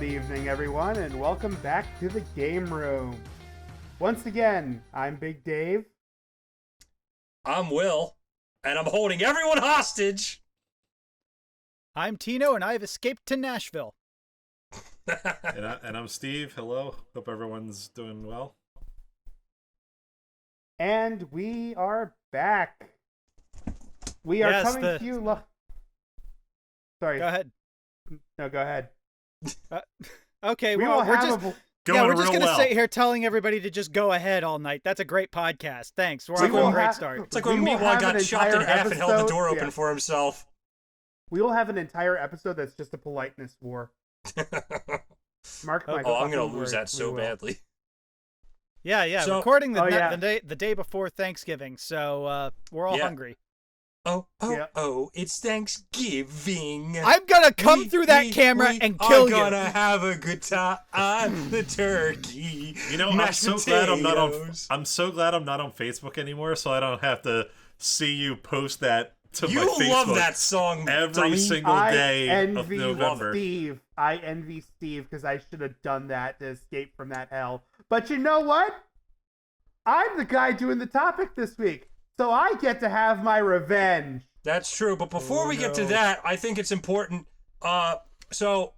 evening, everyone, and welcome back to the game room. Once again, I'm Big Dave. I'm Will, and I'm holding everyone hostage. I'm Tino, and I've escaped to Nashville. and I'm Steve. Hello. Hope everyone's doing well. And we are back. We are coming to you. Sorry. Go ahead. No, go ahead. Okay, we're just going to sit here telling everybody to just go ahead all night. That's a great podcast. Thanks. We're off to a great start. It's like when Meatwad got chopped in half and held the door open for himself. We will have an entire episode that's just a politeness war. Mark my I'm going to lose that so badly. Yeah. So, recording the day before Thanksgiving, so we're all hungry. It's Thanksgiving. I'm gonna come through that camera and kill you. We're gonna have a good time. The turkey. You know, I'm so glad I'm not on Facebook anymore, so I don't have to see you post that to my Facebook. You love that song every single day of November. I envy Steve because I should have done that to escape from that hell. But you know what? I'm the guy doing the topic this week. So I get to have my revenge. That's true, but before we get to that, I think it's important. So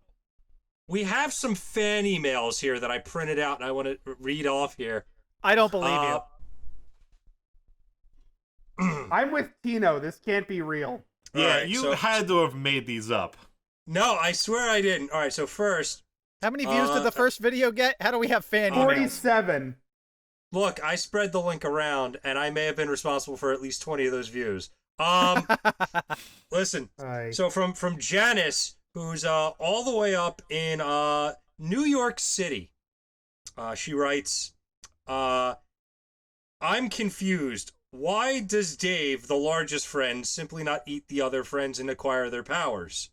we have some fan emails here that I printed out, and I want to read off here. I don't believe you. I'm with Tino. This can't be real. Yeah, you had to have made these up. No, I swear I didn't. All right, so first. How many views did the first video get? How do we have fan emails? 47. Look, I spread the link around, and I may have been responsible for at least 20 of those views. Listen, so from Janice, who's all the way up in New York City, she writes, I'm confused. Why does Dave, the largest friend, simply not eat the other friends and acquire their powers?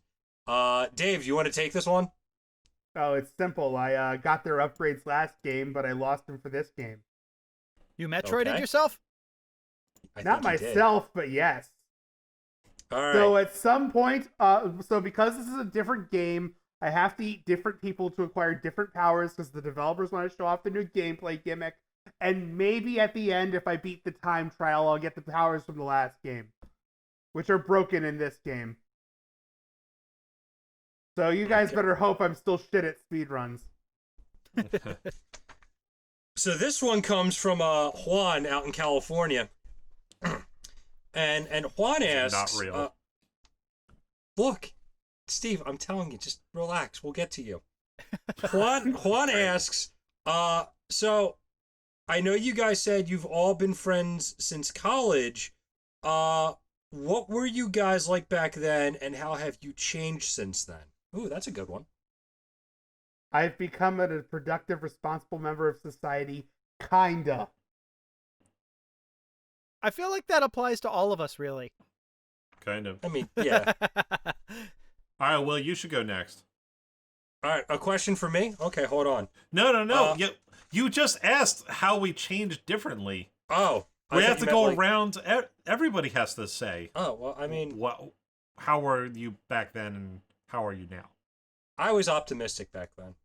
Dave, do you want to take this one? Oh, it's simple. I got their upgrades last game, but I lost them for this game. You Metroided yourself? Not myself, but yes. All right. So at some point, so because this is a different game, I have to eat different people to acquire different powers because the developers want to show off the new gameplay gimmick. And maybe at the end, if I beat the time trial, I'll get the powers from the last game, which are broken in this game. So you guys better hope I'm still shit at speedruns. So this one comes from Juan out in California, and Juan asks, "Not real." Look, Steve, I'm telling you, just relax. We'll get to you. Juan asks, so I know you guys said you've all been friends since college. What were you guys like back then, and how have you changed since then? Ooh, that's a good one. I've become a productive, responsible member of society, kinda. I feel like that applies to all of us, really. Kind of. I mean, yeah. All right, well, you should go next. All right, a question for me? Okay, hold on. No. You just asked how we changed differently. Oh. We have to go around. Everybody has to say. Oh, well, I mean... How were you back then, and how are you now? I was optimistic back then.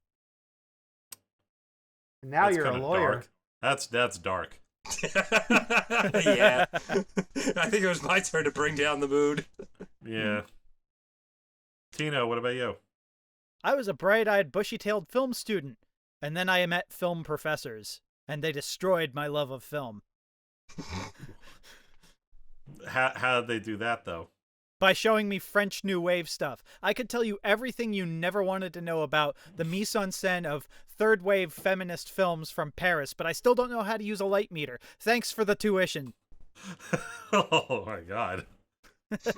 Now you're a lawyer. Dark. That's dark. Yeah. I think it was my turn to bring down the mood. Yeah. Tino, what about you? I was a bright-eyed, bushy-tailed film student, and then I met film professors, and they destroyed my love of film. How did they do that, though? By showing me French New Wave stuff. I could tell you everything you never wanted to know about the mise-en-scène of third-wave feminist films from Paris, but I still don't know how to use a light meter. Thanks for the tuition. Oh, my God. He's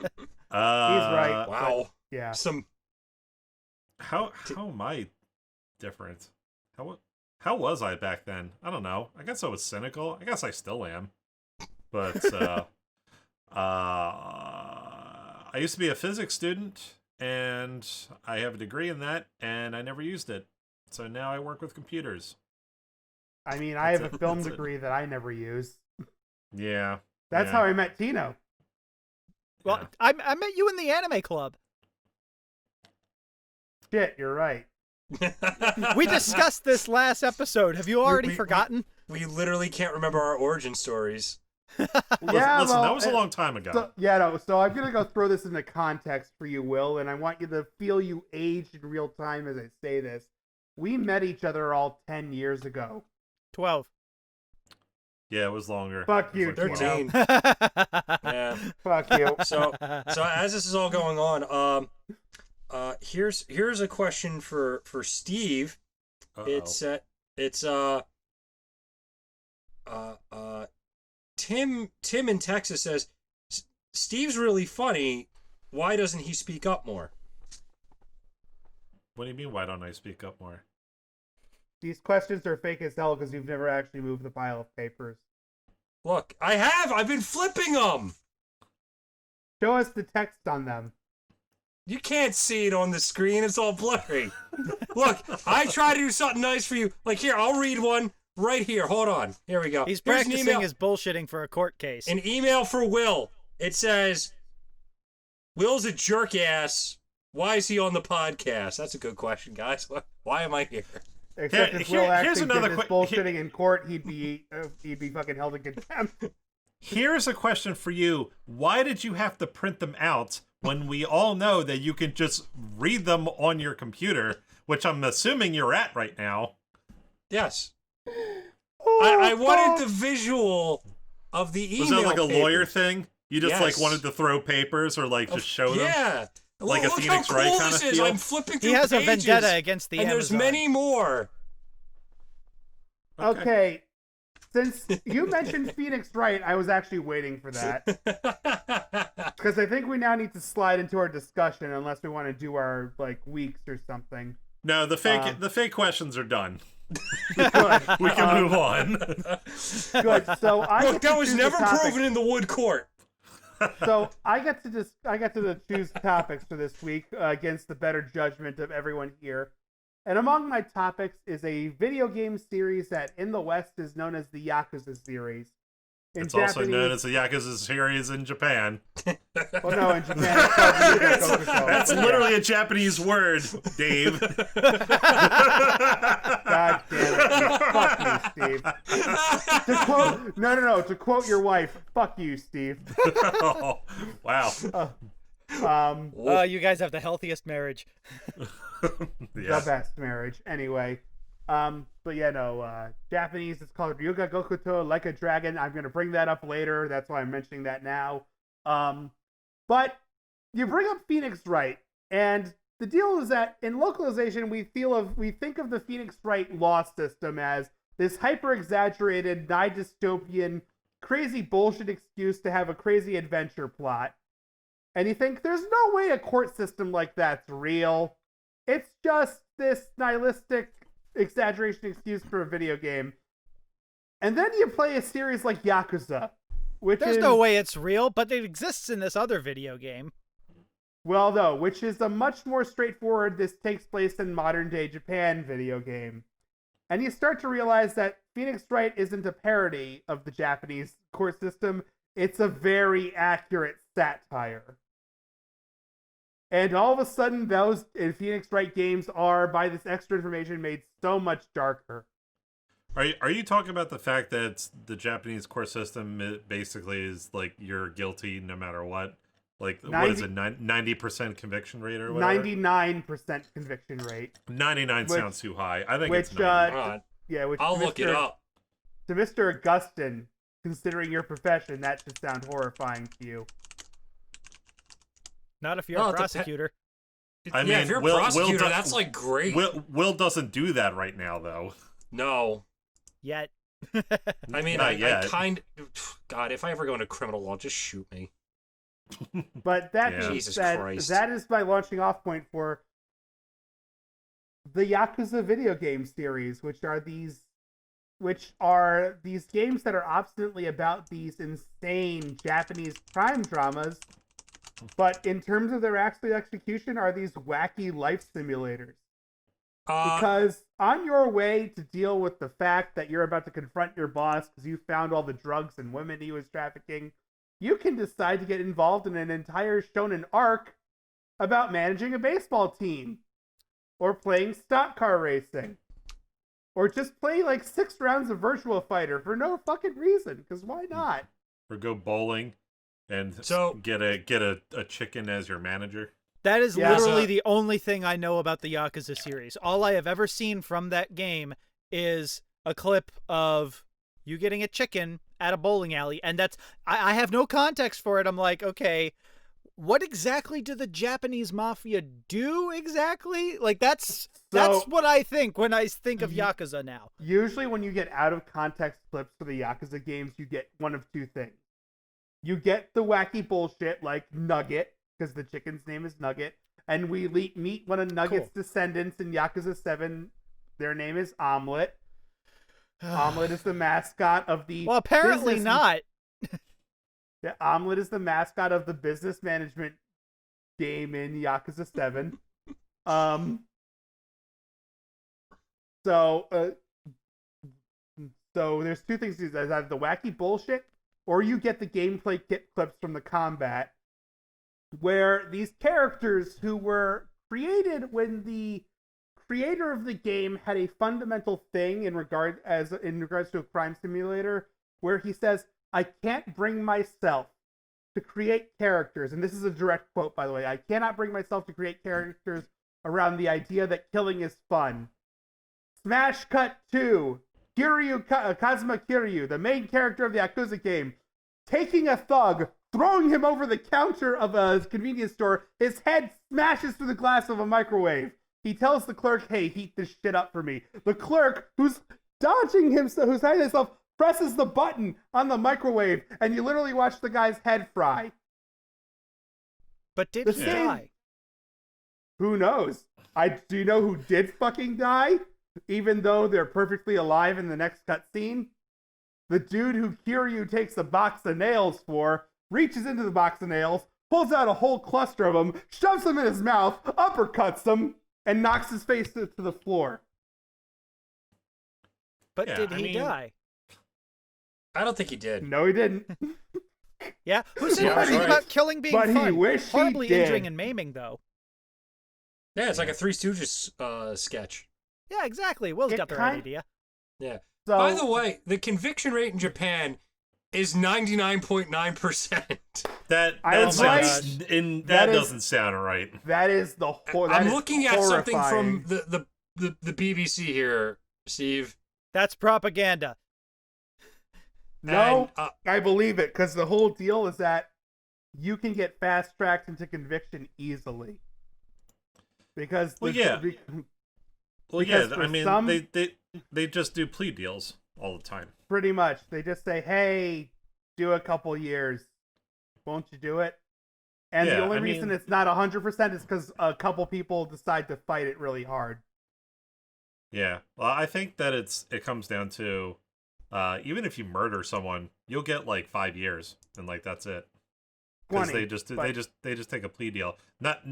right. Wow. Yeah. How am I different? How was I back then? I don't know. I guess I was cynical. I guess I still am. But, I used to be a physics student, and I have a degree in that, and I never used it. So now I work with computers. I mean, I have a film degree that I never use. Yeah. That's how I met Tino. Well, yeah. I met you in the anime club. Shit, you're right. We discussed this last episode. Have you already forgotten? We literally can't remember our origin stories. Yeah, Listen, well, that was a long time ago. So I'm gonna go throw this into context for you, Will, and I want you to feel you aged in real time as I say this. We met each other all 10 years ago. 12. Yeah, it was longer. Fuck you, It was like 13. 12. Yeah. Fuck you. So as this is all going on, here's a question for Steve. Uh-oh. It's Tim in Texas says, Steve's really funny. Why doesn't he speak up more? What do you mean, why don't I speak up more? These questions are fake as hell because you've never actually moved the pile of papers. Look, I have. I've been flipping them. Show us the text on them. You can't see it on the screen. It's all blurry. Look, I try to do something nice for you. Like, here, I'll read one right here. Hold on. Here we go. He's Here's an practicing email. his bullshitting for a court case. An email for Will. It says, Will's a jerk ass. Why is he on the podcast? That's a good question, guys. Why am I here? Except if Here- Will here's actually another did this bullshitting in court, he'd be fucking held in contempt. Here's a question for you. Why did you have to print them out when we all know that you can just read them on your computer, which I'm assuming you're at right now? Yes. Oh, I wanted the visual of the email. Was that like a papers. lawyer thing? You just Yes. like wanted to throw papers or like just show them? Yeah. Like a Look Phoenix how Wright cool kind this of is. feel? I'm flipping through He has pages, a vendetta against the and Amazon. there's many more. Okay. Since you mentioned Phoenix Wright, I was actually waiting for that. Because I think we now need to slide into our discussion unless we want to do our weeks or something. No, the fake questions are done. Good. We can move on. Good. So I Look, get that to was choose the never topic. proven in the wood court. So I get to choose topics for this week against the better judgment of everyone here. And among my topics is a video game series that in the West is known as the Yakuza series. In It's also known as the Yakuza series in Japan. Well, no, in Japan it's called Yakuza. That's literally a Japanese word, Dave. God damn it. Fuck you, Steve. To quote your wife, fuck you, Steve. Oh, wow. You guys have the healthiest marriage. Yeah. The best marriage. Anyway. But yeah, no, Japanese, it's called Ryuga Gokuto, like a dragon. I'm going to bring that up later. That's why I'm mentioning that now. But you bring up Phoenix Wright, and the deal is that in localization, we think of the Phoenix Wright law system as this hyper-exaggerated, nigh-dystopian, crazy bullshit excuse to have a crazy adventure plot. And you think, there's no way a court system like that's real. It's just this nihilistic exaggeration excuse for a video game. And then you play a series like Yakuza, which There's is... no way it's real, but it exists in this other video game. Well, no, which is a much more straightforward, this takes place in modern-day Japan video game. And you start to realize that Phoenix Wright isn't a parody of the Japanese court system. It's a very accurate satire. And all of a sudden, those Phoenix Wright games are, by this extra information, made so much darker. Are you talking about the fact that the Japanese court system basically is like you're guilty no matter what? Like, what is it, 90% conviction rate or whatever? 99% conviction rate. 99 sounds too high. I think it's Which, 90. Yeah, which I'll look it up. To Mr. Augustin, considering your profession, that should sound horrifying to you. Not if you're No, a it prosecutor. I Yeah, mean, if you're a Will prosecutor, does- that's like great. Will doesn't do that right now, though. No. Yet. I mean, Not I yet. God, if I ever go into criminal law, just shoot me. But that Yeah. being Jesus said, Christ. that is my launching off point for the Yakuza video game series, which are these games that are obstinately about these insane Japanese crime dramas, but in terms of their actual execution are these wacky life simulators. Because on your way to deal with the fact that you're about to confront your boss because you found all the drugs and women he was trafficking, you can decide to get involved in an entire shonen arc about managing a baseball team. or playing stock car racing, or just play like 6 rounds of Virtua Fighter for no fucking reason. Because why not? Or go bowling and So- get a chicken as your manager. That is Yeah. literally the only thing I know about the Yakuza series. All I have ever seen from that game is a clip of you getting a chicken at a bowling alley, and that's I have no context for it. I'm like, okay, what exactly do the Japanese mafia do exactly? Like that's what I think when I think of Yakuza now. Usually when you get out of context clips for the Yakuza games, you get one of 2 things. You get the wacky bullshit like Nugget, because the chicken's name is Nugget, and we meet one of Nugget's descendants in Yakuza 7. Their name is Omelet. Omelet is the mascot of the... Well, apparently not. Yeah, Omelet is the mascot of the business management game in Yakuza 7. So there's 2 things to do. There's either the wacky bullshit, or you get the gameplay clips from the combat, where these characters who were created when the creator of the game had a fundamental thing in regards to a crime simulator, where he says, I can't bring myself to create characters, and this is a direct quote, by the way, I cannot bring myself to create characters around the idea that killing is fun. Smash cut 2, Kazuma Kiryu, the main character of the Yakuza game, taking a thug, throwing him over the counter of a convenience store, his head smashes through the glass of a microwave. He tells the clerk, hey, heat this shit up for me. The clerk, who's hiding himself, presses the button on the microwave, and you literally watch the guy's head fry. But did he die? Who knows? Do you know who did fucking die? Even though they're perfectly alive in the next cutscene? The dude who Kiryu takes a box of nails for, reaches into the box of nails, pulls out a whole cluster of them, shoves them in his mouth, uppercuts them, and knocks his face to the floor. But did he die? I don't think he did. No, he didn't. Yeah? Who said anything about killing being but fun? He wished Horribly he did. injuring and maiming, though. Yeah, it's like a Three Stooges sketch. Yeah, exactly. Will's got the right idea. Yeah. So, by the way, the conviction rate in Japan is 99.9%. That doesn't sound right. That is the whole. I'm looking at something from the BBC here, Steve. That's propaganda. No, And, I believe it, because the whole deal is that you can get fast-tracked into conviction easily. Because they just do plea deals all the time. Pretty much. They just say, hey, do a couple years. Won't you do it? And the only reason it's not 100% is because a couple people decide to fight it really hard. Yeah. Well, I think that it comes down to even if you murder someone, you'll get like 5 years, and like that's it. Because they just take a plea deal. Not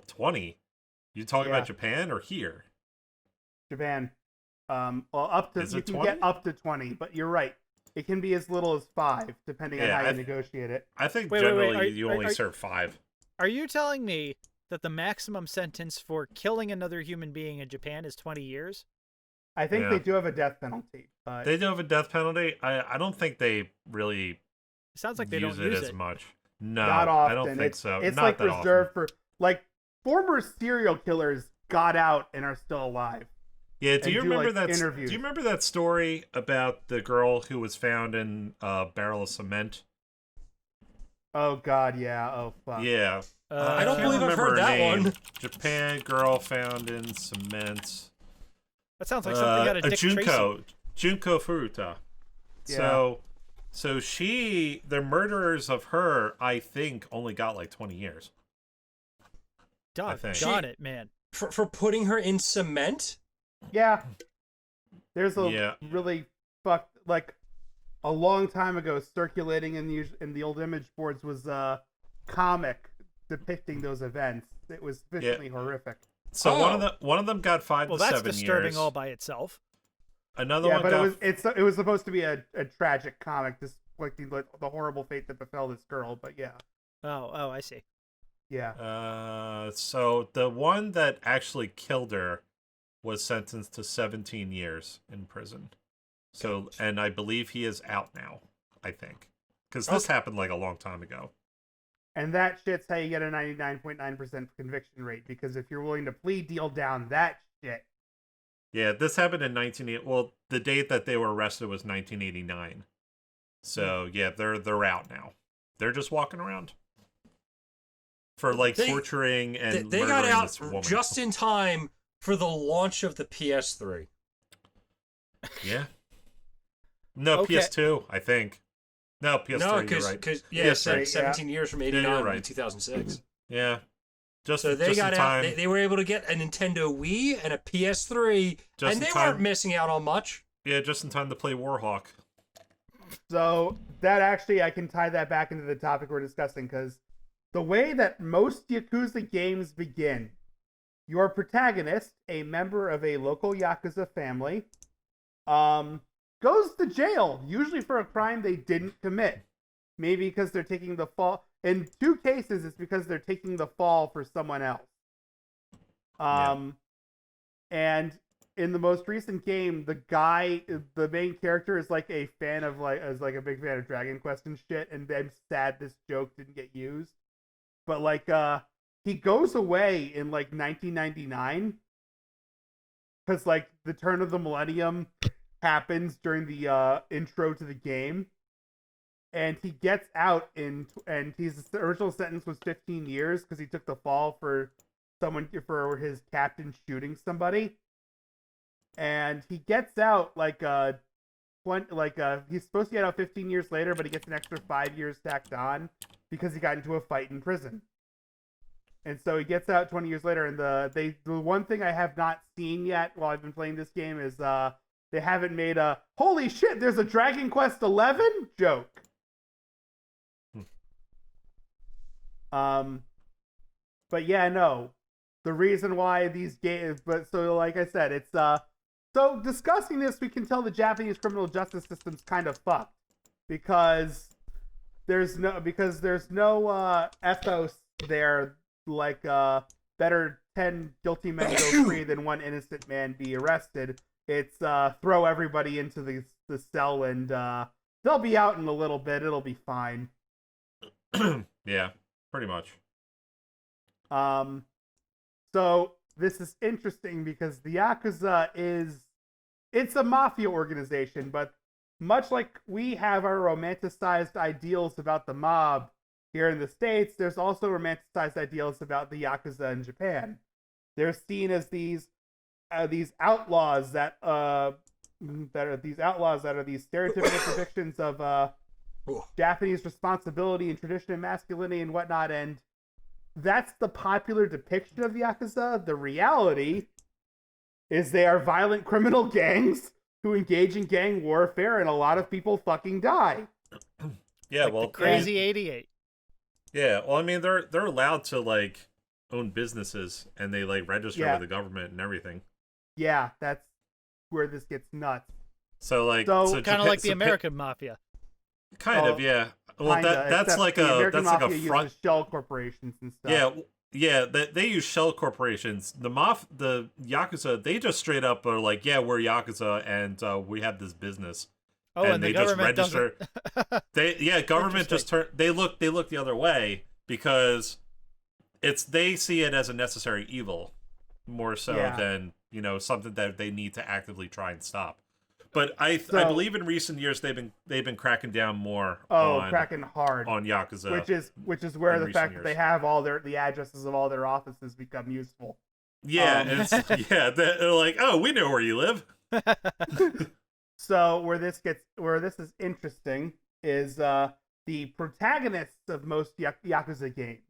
20. You talking about Japan or here? Japan. Well, up to you can 20? get up to 20, but you're right. It can be as little as 5, depending on how you negotiate it. I think generally you only serve 5. Are you telling me that the maximum sentence for killing another human being in Japan is 20 years? I think they do have a death penalty. But they do have a death penalty. I don't think they really. It sounds like they use don't it use as it much. No, not often. I don't think so. It's not like that reserved often. for former serial killers got out and are still alive. Yeah, do you remember that? Interviews. Do you remember that story about the girl who was found in a barrel of cement? Oh God, yeah. Oh fuck. Yeah, I don't can't believe I've remember heard her that name. one. Japan girl found in cement. That sounds like something out of Dick Tracy. Junko Furuta. Yeah. So the murderers of her, I think, only got like 20 years. Got it, man. For putting her in cement? Yeah. There's a really fucked, like, a long time ago circulating in the old image boards was a comic depicting those events. It was sufficiently horrific. So one of them got 5 to 7 years. Well, that's disturbing all by itself. Another one but it was supposed to be a tragic comic, just like the horrible fate that befell this girl. But yeah. Oh, I see. Yeah. So the one that actually killed her was sentenced to 17 years in prison. So, and I believe he is out now, I think. Because this happened like a long time ago. And that shit's how you get a 99.9% conviction rate, because if you're willing to plea deal down that shit. Yeah, this happened in 1980. Well, the date that they were arrested was 1989. So, yeah, they're out now. They're just walking around. For like torturing and they got murdering out this woman. just in time for the launch of the PS3. Yeah. No, Okay. PS2, I think. No, PS3, No, you're right. because PS3, 17 years from 89 right. to 2006. Yeah. So they got out. They were able to get a Nintendo Wii and a PS3, and they weren't missing out on much. Yeah, just in time to play Warhawk. So that actually, I can tie that back into the topic we're discussing, because the way that most Yakuza games begin, your protagonist, a member of a local Yakuza family, goes to jail, usually for a crime they didn't commit. Maybe because they're taking the fall. In 2 cases, it's because they're taking the fall for someone else. And in the most recent game, the main character is like a fan of is a big fan of Dragon Quest and shit, and I'm sad this joke didn't get used. But he goes away in like 1999 because like the turn of the millennium happens during the intro to the game, and he gets out and his original sentence was 15 years because he took the fall for his captain shooting somebody, and he gets out he's supposed to get out 15 years later, but he gets an extra 5 years tacked on because he got into a fight in prison. And so he gets out 20 years later, and the one thing I have not seen yet while I've been playing this game is they haven't made a holy shit, there's a Dragon Quest 11 joke. But yeah, no. The reason why these games, but so like I said, it's so discussing this, we can tell the Japanese criminal justice system's kind of fucked because there's no ethos there, like better 10 guilty men go free than one innocent man be arrested. It's throw everybody into the cell and they'll be out in a little bit. It'll be fine. Yeah, pretty much. So this is interesting because the Yakuza it's a mafia organization, but much like we have our romanticized ideals about the mob here in the States, there's also romanticized ideals about the Yakuza in Japan. They're seen as these outlaws that are these stereotypical depictions of Japanese responsibility and tradition and masculinity and whatnot, and that's the popular depiction of the Yakuza. The reality is they are violent criminal gangs who engage in gang warfare, and a lot of people fucking die. Yeah, like well, the Crazy 88. Yeah, well, I mean, they're allowed to like own businesses, and they like register with the government and everything. Yeah, that's where this gets nuts. So kind of like the American mafia. Kind of, yeah. Well, that's like a front shell corporations and stuff. Yeah. They use shell corporations. The Yakuza, they just straight up are like, yeah, we're Yakuza, and we have this business. Oh, and they just register. Government just they look the other way because they see it as a necessary evil more so than something that they need to actively try and stop. But I believe in recent years they've been cracking down more. Cracking hard on Yakuza, which is where the fact that they have the addresses of all their offices become useful. Yeah, they're like, oh, we know where you live. So where this is interesting is the protagonists of most Yakuza games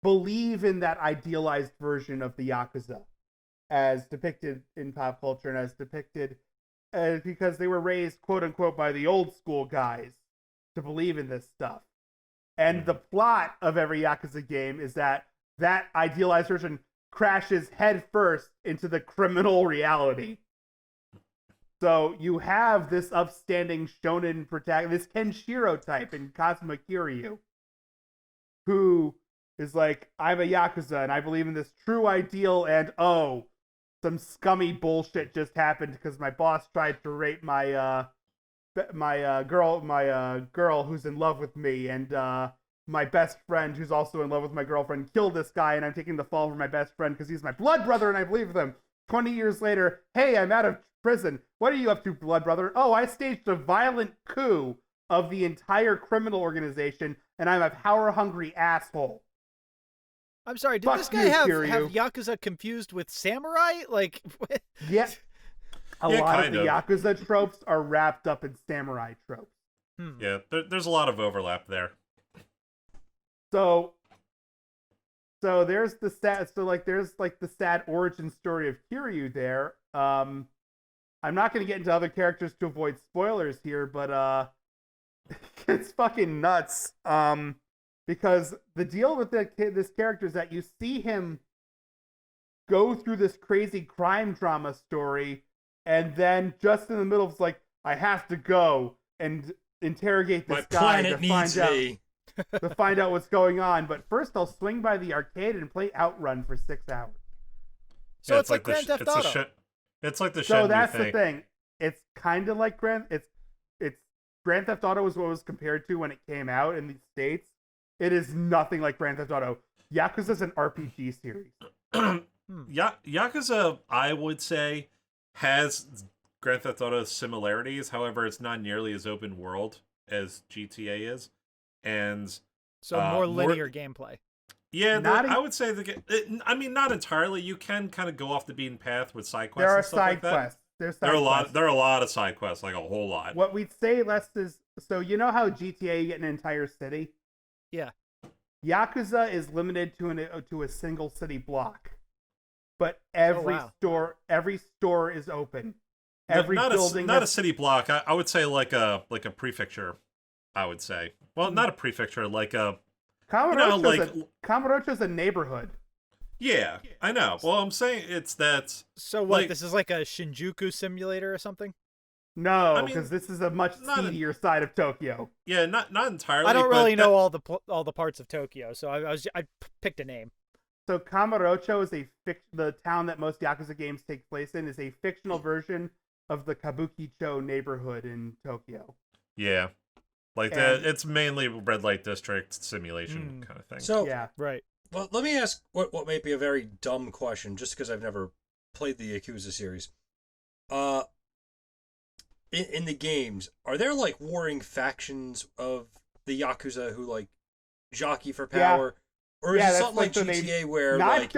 believe in that idealized version of the Yakuza as depicted in pop culture and as depicted because they were raised, quote unquote, by the old school guys to believe in this stuff. And the plot of every Yakuza game is that idealized version crashes headfirst into the criminal reality. So you have this upstanding shonen protagonist, this Kenshiro type in Kazuma Kiryu, who is like, I'm a Yakuza and I believe in this true ideal, and some scummy bullshit just happened because my boss tried to rape my girl who's in love with me, and my best friend who's also in love with my girlfriend killed this guy, and I'm taking the fall for my best friend because he's my blood brother and I believe him. 20 years later, hey, I'm out of prison. What are you up to, blood brother? Oh, I staged a violent coup of the entire criminal organization, and I'm a power-hungry asshole. I'm sorry, did Fuck this guy you, have Kiryu. Yakuza confused with samurai? Like, Yeah. A Yeah, lot of kind the of. Yakuza tropes are wrapped up in samurai tropes. Yeah, there's a lot of overlap there. So there's the sad the sad origin story of Kiryu there. I'm not going to get into other characters to avoid spoilers here, but it's fucking nuts. Because the deal with this character is that you see him go through this crazy crime drama story, and then just in the middle of like, I have to go and interrogate this guy to find out what's going on. But first, I'll swing by the arcade and play Outrun for 6 hours. So Yeah, it's like Grand Theft Auto. It's like the So Shenmue that's thing. the thing. It's kind of like Grand Theft Auto was what it was compared to when it came out in the States. It is nothing like Grand Theft Auto. Yakuza's an RPG series. Yakuza, I would say, has Grand Theft Auto similarities. However, it's not nearly as open world as GTA is, and So more linear gameplay. Yeah, I would say I mean, not entirely. You can kind of go off the beaten path with side quests. There are and stuff side like that. quests. There are a lot of side quests, like a whole lot. What we'd say less is, so you know how GTA, you get an entire city? Yeah. Yakuza is limited to a single city block, but every store is open. Every building, not a city block. I would say like a prefecture. I would say, well, not a prefecture, like a Kamurocho's a neighborhood. Yeah, I know. Well, I'm saying it's that. So what? This is like a Shinjuku simulator or something? No, because this is a much seedier side of Tokyo. Yeah, not entirely. I don't really know all the parts of Tokyo, so I picked a name. So Kamurocho is the town that most Yakuza games take place in, is a fictional version of the Kabukicho neighborhood in Tokyo. Yeah, like that. It's mainly red light district simulation kind of thing. So yeah, right. Well, let me ask what may be a very dumb question, just because I've never played the Yakuza series. In the games, are there like warring factions of the Yakuza who like jockey for power, or is it something like GTA where not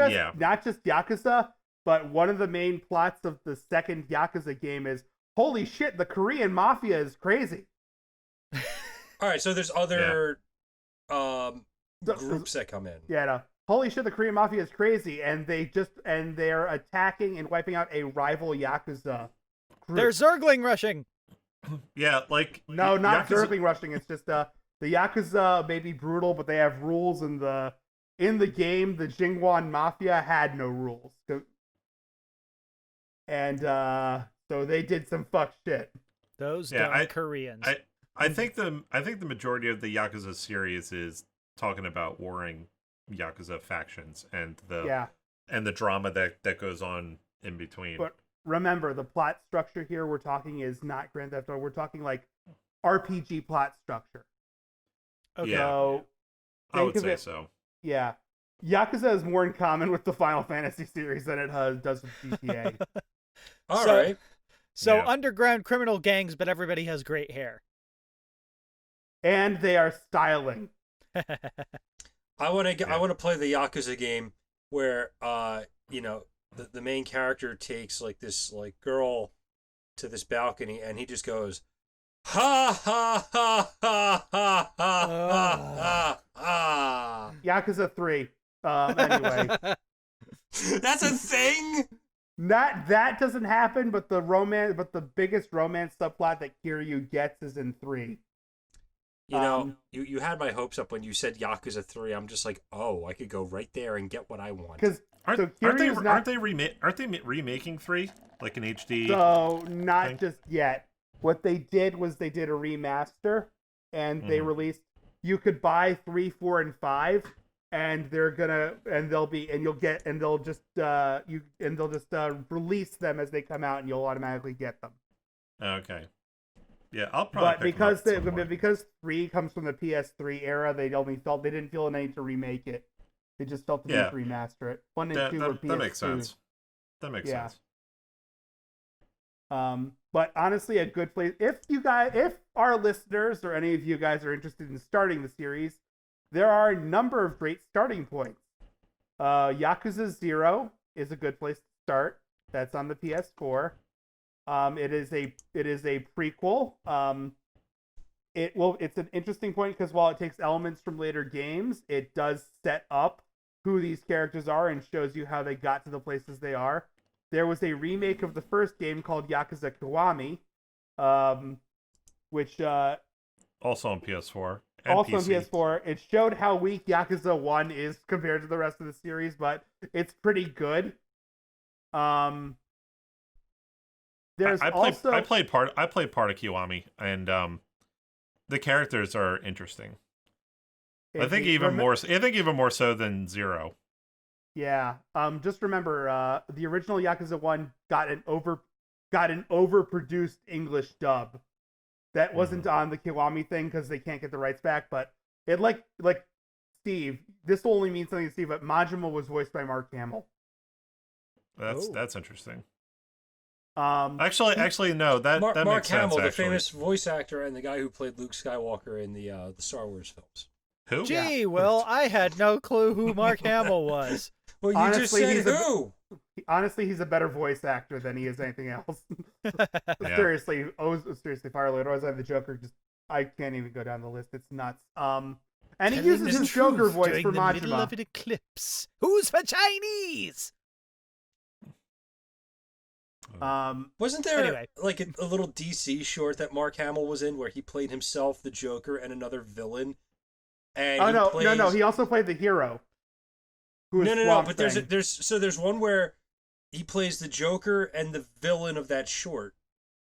just Yakuza, but one of the main plots of the second Yakuza game is, holy shit, the Korean mafia is crazy. All right, so there's other groups that come in. Yeah, no. Holy shit, the Korean mafia is crazy, and they're attacking and wiping out a rival Yakuza group. They're Zergling rushing. Yeah, like no, not Zergling rushing. It's just the Yakuza may be brutal, but they have rules. In the game, the Jingwan mafia had no rules, and so they did some fuck shit. Those dumb Koreans. I think the majority of the Yakuza series is talking about warring Yakuza factions and the drama that goes on in between. But remember, the plot structure here we're talking is not Grand Theft Auto. We're talking like RPG plot structure. Okay. Yeah, So I would say so. Yeah. Yakuza is more in common with the Final Fantasy series than it does with GTA. All right. So underground criminal gangs, but everybody has great hair. And they are styling. I want to play the Yakuza game where the main character takes like this like girl to this balcony and he just goes ha ha ha ha ha ha ha ha. Yakuza 3. Anyway. That's a thing? That doesn't happen, but the biggest romance subplot that Kiryu gets is in 3. You know, you had my hopes up when you said Yakuza 3. I'm just like, oh, I could go right there and get what I want. Because aren't they remaking 3 like an HD? So not just yet. What they did was they did a remaster, and they released. You could buy 3, 4, and 5, and they're gonna and they'll be and you'll get and they'll just release them as they come out, and you'll automatically get them. Okay. Yeah, I'll probably. But because 3 comes from the PS3 era, they didn't feel a need to remake it. They just felt the need to remaster it. 1 and 2 were PS2. That makes sense. That makes sense. But honestly, a good place if our listeners or any of you guys are interested in starting the series, there are a number of great starting points. Yakuza 0 is a good place to start. That's on the PS4. It is a prequel. It's an interesting point because while it takes elements from later games, it does set up who these characters are and shows you how they got to the places they are. There was a remake of the first game called Yakuza Kiwami, which also on PS4. Also on PC. PS4. It showed how weak Yakuza 1 is compared to the rest of the series, but it's pretty good. There's I played part of Kiwami, and the characters are interesting. I think even more so than 0. Yeah. Just remember, the original Yakuza 1 got an overproduced English dub. That wasn't on the Kiwami thing because they can't get the rights back, but it like Steve, this will only mean something to Steve, but Majima was voiced by Mark Hamill. That's interesting. Actually, no. That Mark makes sense. Hamill, the actually. famous voice actor and the guy who played Luke Skywalker in the Star Wars films. Who? Gee, Will, I had no clue who Mark Hamill was. Well, you Honestly, just said who? Honestly, he's a better voice actor than he is anything else. Yeah. Seriously, Firelight. Otherwise, I have the Joker. I can't even go down the list. It's nuts. And he uses his Joker voice for Majima. Middle of an eclipse. Who's for Chinese? Wasn't there like a little DC short that Mark Hamill was in where he played himself, the Joker, and another villain? And no. He also played the hero. No. But there's one where he plays the Joker and the villain of that short.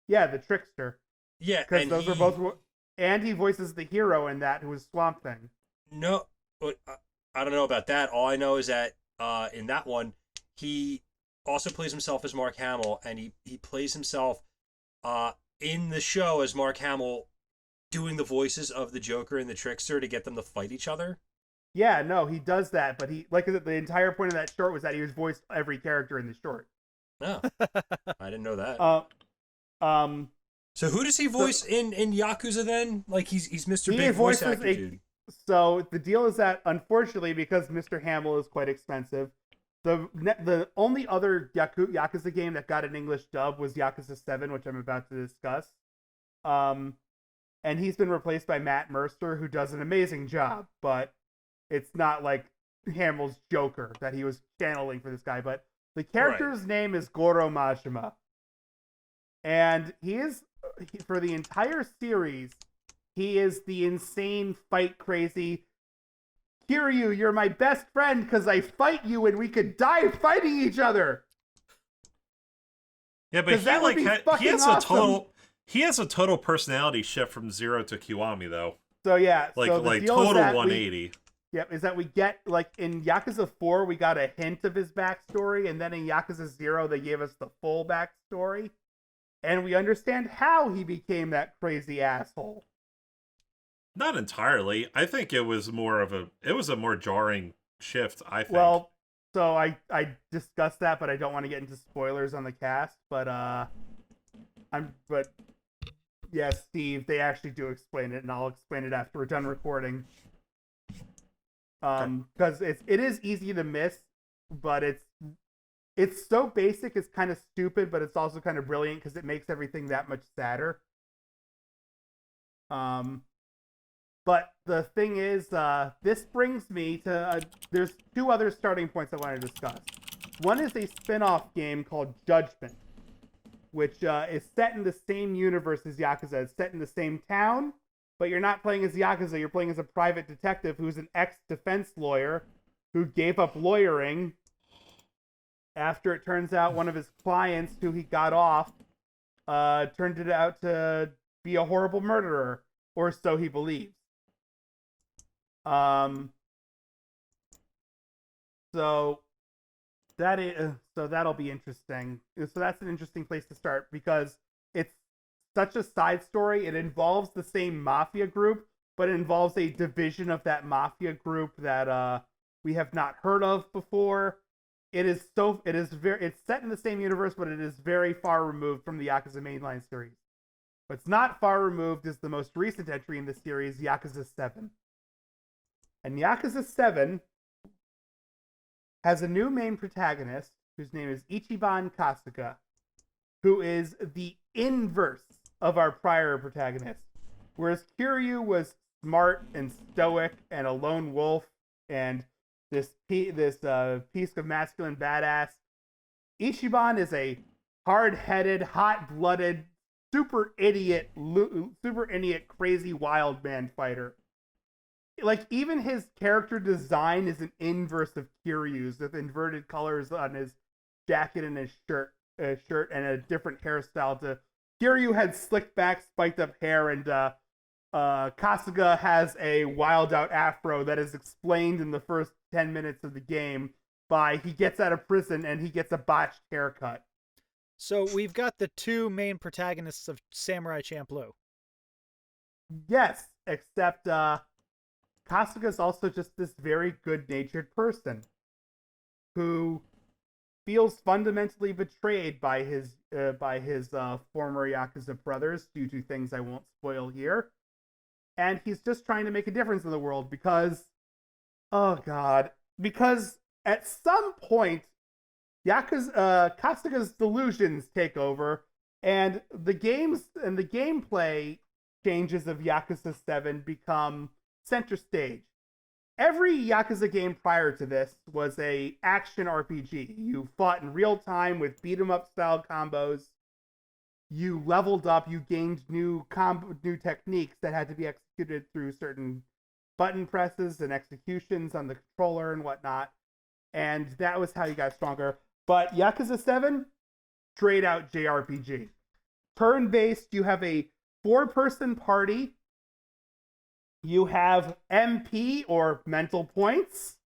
Yeah, the trickster. Yeah, because those are both. And he voices the hero in that, who is Swamp Thing. No, I don't know about that. All I know is that in that one, he also plays himself as Mark Hamill, and he plays himself in the show as Mark Hamill, doing the voices of the Joker and the trickster to get them to fight each other. Yeah, no, he does that, but the entire point of that short was that he was voiced every character in the short. No, I didn't know that. So who does he voice in Yakuza then? Like he's Mr. Big voice actor dude. So the deal is that unfortunately, because Mr. Hamill is quite expensive, the only other Yakuza game that got an English dub was Yakuza 7, which I'm about to discuss. And he's been replaced by Matt Mercer, who does an amazing job, but it's not like Hamill's Joker that he was channeling for this guy. But the character's name is Goro Majima. And for the entire series, he is the insane, fight crazy, Kiryu, you're my best friend because I fight you and we could die fighting each other. Yeah, but he has a total personality shift from 0 to Kiwami though. So yeah, like so total 180. Is that we get, like, in Yakuza 4, we got a hint of his backstory, and then in Yakuza 0, they gave us the full backstory, and we understand how he became that crazy asshole. Not entirely. I think it was a more jarring shift, I think. Well, so I discussed that, but I don't want to get into spoilers on the cast, but yeah, Steve, they actually do explain it, and I'll explain it after we're done recording. Because it is easy to miss, but it's so basic, it's kind of stupid, but it's also kind of brilliant because it makes everything that much sadder. But the thing is, this brings me to there's two other starting points I want to discuss. One is a spin-off game called Judgement, which is set in the same universe as Yakuza. It's set in the same town, but you're not playing as Yakuza. You're playing as a private detective who's an ex-defense lawyer who gave up lawyering after it turns out one of his clients who he got off turned it out to be a horrible murderer, or so he believes. So that'll be interesting. So that's an interesting place to start because it's such a side story. It involves the same mafia group, but it involves a division of that mafia group that we have not heard of before. It's set in the same universe, but it is very far removed from the Yakuza mainline series. What's not far removed is the most recent entry in the series, Yakuza 7. And Yakuza 7 has a new main protagonist whose name is Ichiban Kasuga, who is the inverse of our prior protagonist. Whereas Kiryu was smart and stoic and a lone wolf and this piece of masculine badass, Ichiban is a hard-headed, hot-blooded, super idiot, crazy wild man fighter. Like, even his character design is an inverse of Kiryu's, with inverted colors on his jacket and his shirt and a different hairstyle. Kiryu had slicked back, spiked up hair, and Kasuga has a wild out afro that is explained in the first 10 minutes of the game by he gets out of prison and he gets a botched haircut. So we've got the two main protagonists of Samurai Champloo. Yes, except Kasuga's also just this very good-natured person who feels fundamentally betrayed by his former Yakuza brothers due to things I won't spoil here. And he's just trying to make a difference in the world because at some point, Kasuga's delusions take over, and the gameplay changes of Yakuza 7 become center stage. Every Yakuza game prior to this was a action RPG. You fought in real time with beat 'em up style combos. You leveled up. You gained new techniques that had to be executed through certain button presses and executions on the controller and whatnot. And that was how you got stronger. But Yakuza 7, straight out JRPG. Turn-based, you have a 4-person party. You have MP, or mental points,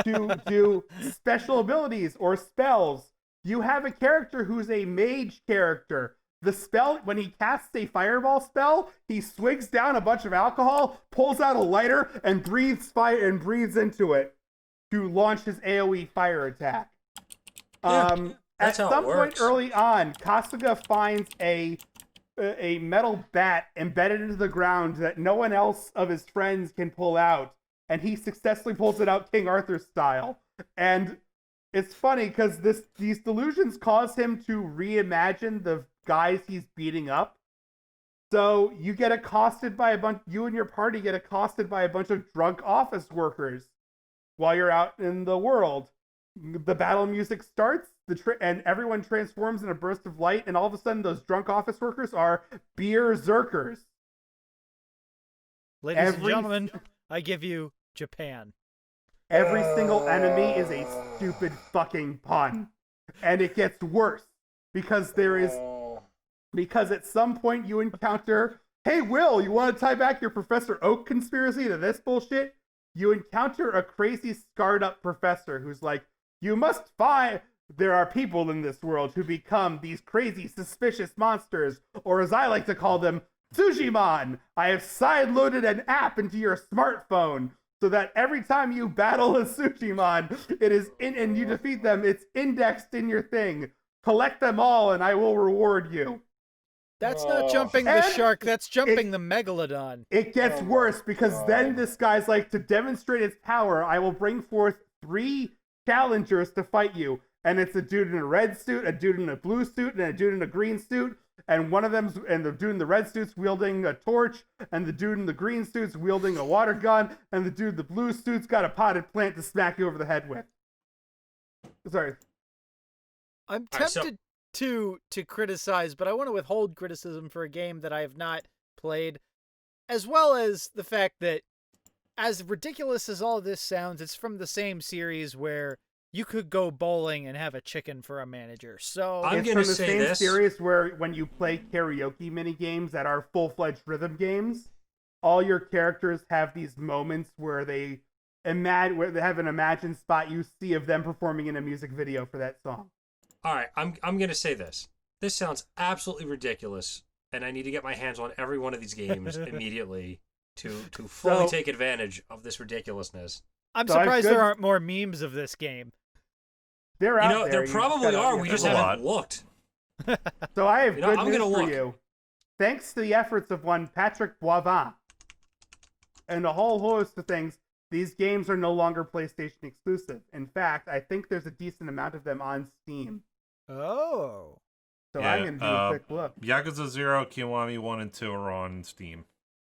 to do special abilities or spells. You have a character who's a mage character. The spell, when he casts a fireball spell, he swigs down a bunch of alcohol, pulls out a lighter, and breathes fire and breathes into it to launch his AoE fire attack. At some point early on, Kasuga finds a metal bat embedded into the ground that no one else of his friends can pull out, and he successfully pulls it out King Arthur style. And it's funny because these delusions cause him to reimagine the guys he's beating up. So you and your party get accosted by a bunch of drunk office workers while you're out in the world. The battle music starts, and everyone transforms in a burst of light, and all of a sudden those drunk office workers are berserkers. Ladies and gentlemen, I give you Japan. Every single enemy is a stupid fucking pun. And it gets worse because at some point you encounter, hey Will, you want to tie back your Professor Oak conspiracy to this bullshit? You encounter a crazy scarred up professor who's like, you must find, there are people in this world who become these crazy suspicious monsters, or as I like to call them, Tsujiman. I have side-loaded an app into your smartphone so that every time you battle a Tsujiman, and you defeat them, it's indexed in your thing. Collect them all and I will reward you. That's not jumping the shark, that's jumping the megalodon. It gets worse because then this guy's like, to demonstrate its power, I will bring forth 3 challengers to fight you. And it's a dude in a red suit, a dude in a blue suit, and a dude in a green suit. And the dude in the red suit's wielding a torch, and the dude in the green suit's wielding a water gun, and the dude in the blue suit's got a potted plant to smack you over the head with. Sorry. I'm tempted to criticize, but I want to withhold criticism for a game that I have not played, as well as the fact that, as ridiculous as all of this sounds, it's from the same series where you could go bowling and have a chicken for a manager. So I'm going to say this. It's from the same series where when you play karaoke mini games that are full-fledged rhythm games, all your characters have these moments where they where they have an imagined spot you see of them performing in a music video for that song. All right, I'm gonna say this. This sounds absolutely ridiculous, and I need to get my hands on every one of these games immediately to fully take advantage of this ridiculousness. I'm surprised there aren't more memes of this game. They're out there. There probably are. We just haven't looked. So I have good I'm news gonna for look. you. Thanks to the efforts of one Patrick Boivin and a whole host of things, these games are no longer PlayStation exclusive. In fact, I think there's a decent amount of them on Steam. Oh. So I'm going to do a quick look. Yakuza 0, Kiwami 1 and 2 are on Steam.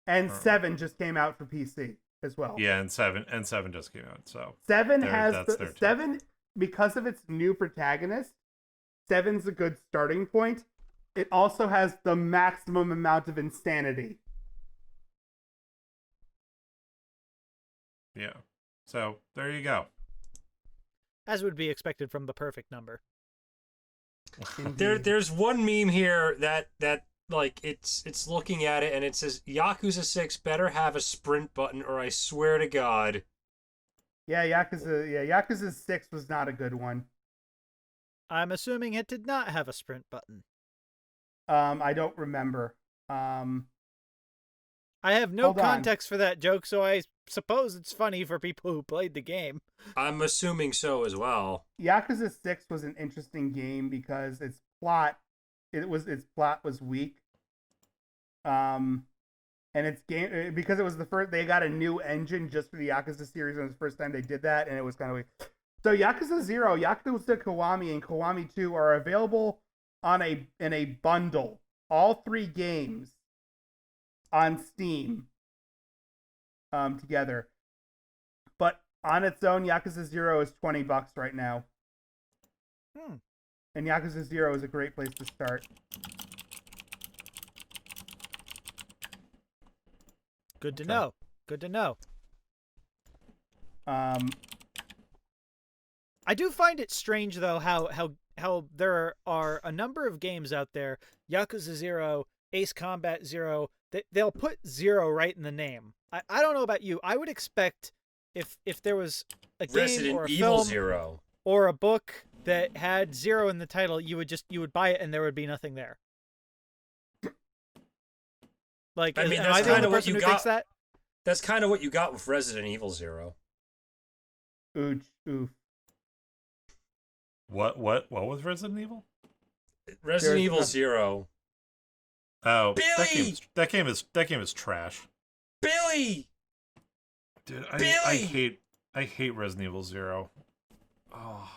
And 7 just came out for PC as well. Yeah, and 7 just came out. So 7 has 7 because of its new protagonist. 7's a good starting point. It also has the maximum amount of insanity. Yeah. So there you go. As would be expected from the perfect number. There's one meme here that like it's looking at it and it says Yakuza 6 better have a sprint button or I swear to God. Yeah, Yakuza 6 was not a good one. I'm assuming it did not have a sprint button. I don't remember. I have no context for that joke, so I suppose it's funny for people who played the game. I'm assuming so as well. Yakuza 6 was an interesting game because its plot was weak. And its game because it was the first they got a new engine just for the Yakuza series and it was the first time they did that and it was kind of weak. So Yakuza 0, Yakuza Kiwami, and Kiwami 2 are available in a bundle. All 3 games on Steam together. But on its own, Yakuza 0 is $20 right now. And Yakuza 0 is a great place to start. Good to know. Good to know. I do find it strange though how there are a number of games out there, Yakuza 0, Ace Combat 0, they'll put 0 right in the name. I don't know about you. I would expect if there was a game Resident or a Evil film 0 or a book that had 0 in the title, you would buy it and there would be nothing there. Like, I mean, am I the only person who thinks that? That's kind of what you got with Resident Evil 0. Oof. What was Resident Evil? Resident Evil 0. Oh, Billy! That game is trash. Billy! Dude, Billy! I hate Resident Evil 0. Oh.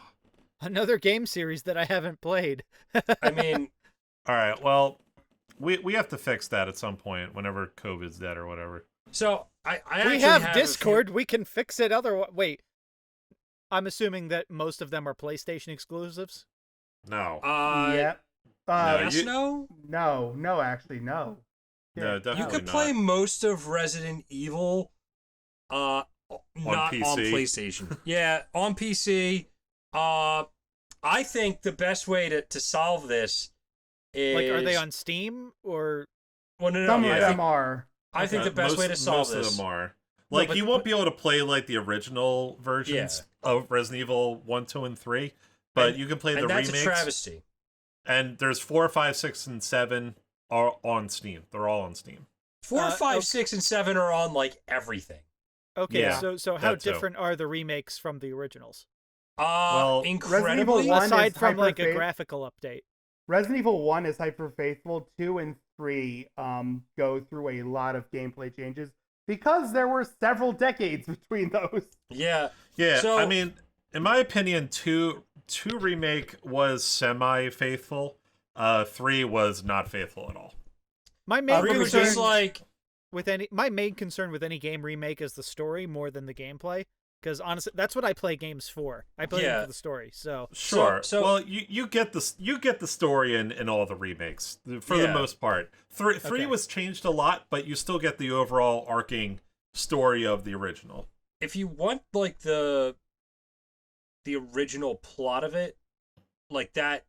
Another game series that I haven't played. I mean, all right, well, we have to fix that at some point whenever COVID's dead or whatever. So I we have Discord. We can fix it. Wait, I'm assuming that most of them are PlayStation exclusives. No. Yeah. Yes, no. No, actually, no. No, definitely You could not. play most of Resident Evil, not PC. on PlayStation. Yeah, on PC. I think the best way to solve this is like, are they on Steam or? Well, no. Some of them are. I think the best way to solve most this. of them are. Like, you won't be able to play like the original versions of Resident Evil 1, 2, and 3, but you can play the remakes. And that's a travesty. And there's 4, 5, 6, and 7 are on Steam. They're all on Steam. 4, 5, 6, and 7 are on like everything. Okay, Yeah, so how different are the remakes from the originals? Well, incredibly. Resident Evil 1 aside is from like a hyper-faith- graphical update. Resident Evil 1 is hyper faithful. 2 and 3 go through a lot of gameplay changes because there were several decades between those. Yeah. Yeah, So, I mean, in my opinion, 2 remake was semi-faithful. 3 was not faithful at all. My main we were concern just like, my main concern with any game remake is the story more than the gameplay. Because honestly, that's what I play games for. I play them for the story. So sure. So well, you get the story in all the remakes for the most part. 3 was changed a lot, but you still get the overall arcing story of the original. if you want like the original plot of it, like that.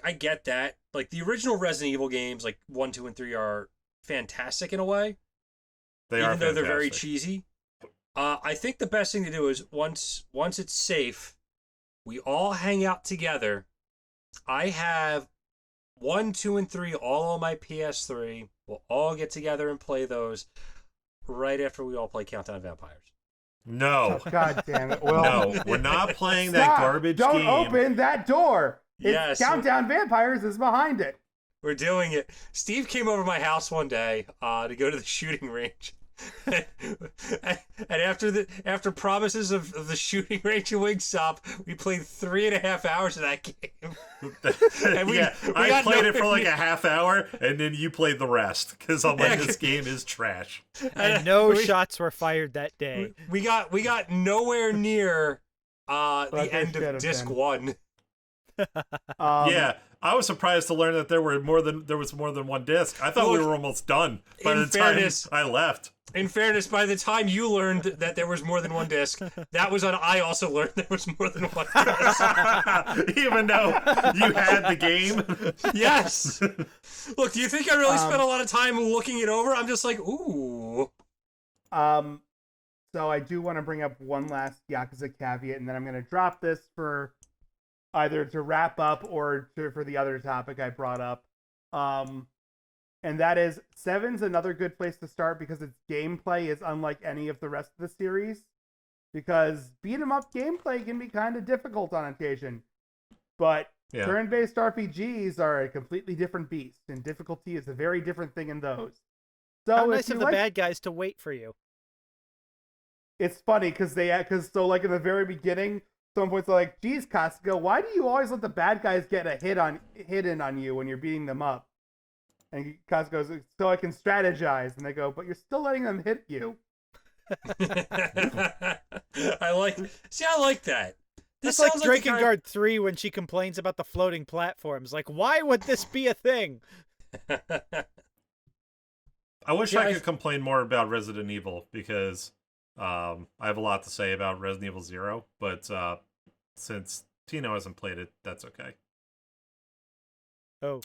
I get that. Like the original Resident Evil games, like 1, 2, and 3 are fantastic in a way. Even though they're very cheesy. I think the best thing to do is once it's safe, we all hang out together. I have 1, 2, and 3 all on my PS3. We'll all get together and play those right after we all play Countdown Vampires. No. Oh, God damn it. Well, No, we're not playing that garbage Don't game. open that door. Yes. Countdown Vampires is behind it. We're doing it. Steve came over to my house one day to go to the shooting range. And after promises of the shooting range in Wingstop, we played 3.5 hours of that game. And I played it for like a half hour, and then you played the rest because I'm like, this game is trash. And no shots were fired that day. We got nowhere near the end of disc 1. Yeah, I was surprised to learn that there was more than one disc. I thought we were almost done by the time I left. In fairness, by the time you learned that there was more than one disc, that was on I also learned there was more than one disc. Even though you had the game. Yes. Look, do you think I really spent a lot of time looking it over? I'm just like, ooh. So I do want to bring up one last Yakuza caveat, and then I'm going to drop this for either to wrap up or for the other topic I brought up. And that is 7's another good place to start because its gameplay is unlike any of the rest of the series. Because beat 'em up gameplay can be kind of difficult on occasion. But turn-based RPGs are a completely different beast, and difficulty is a very different thing in those. So how nice of the bad guys to wait for you. It's funny because like in the very beginning, some points are like, "Geez, Costco, why do you always let the bad guys get a hit in on you when you're beating them up?" And Costco goes, "So I can strategize." And they go, "But you're still letting them hit you." I like that. This sounds like Drakengard 3 when she complains about the floating platforms. Like, why would this be a thing? I wish I could complain more about Resident Evil because I have a lot to say about Resident Evil 0, but since Tino hasn't played it, that's okay. Oh.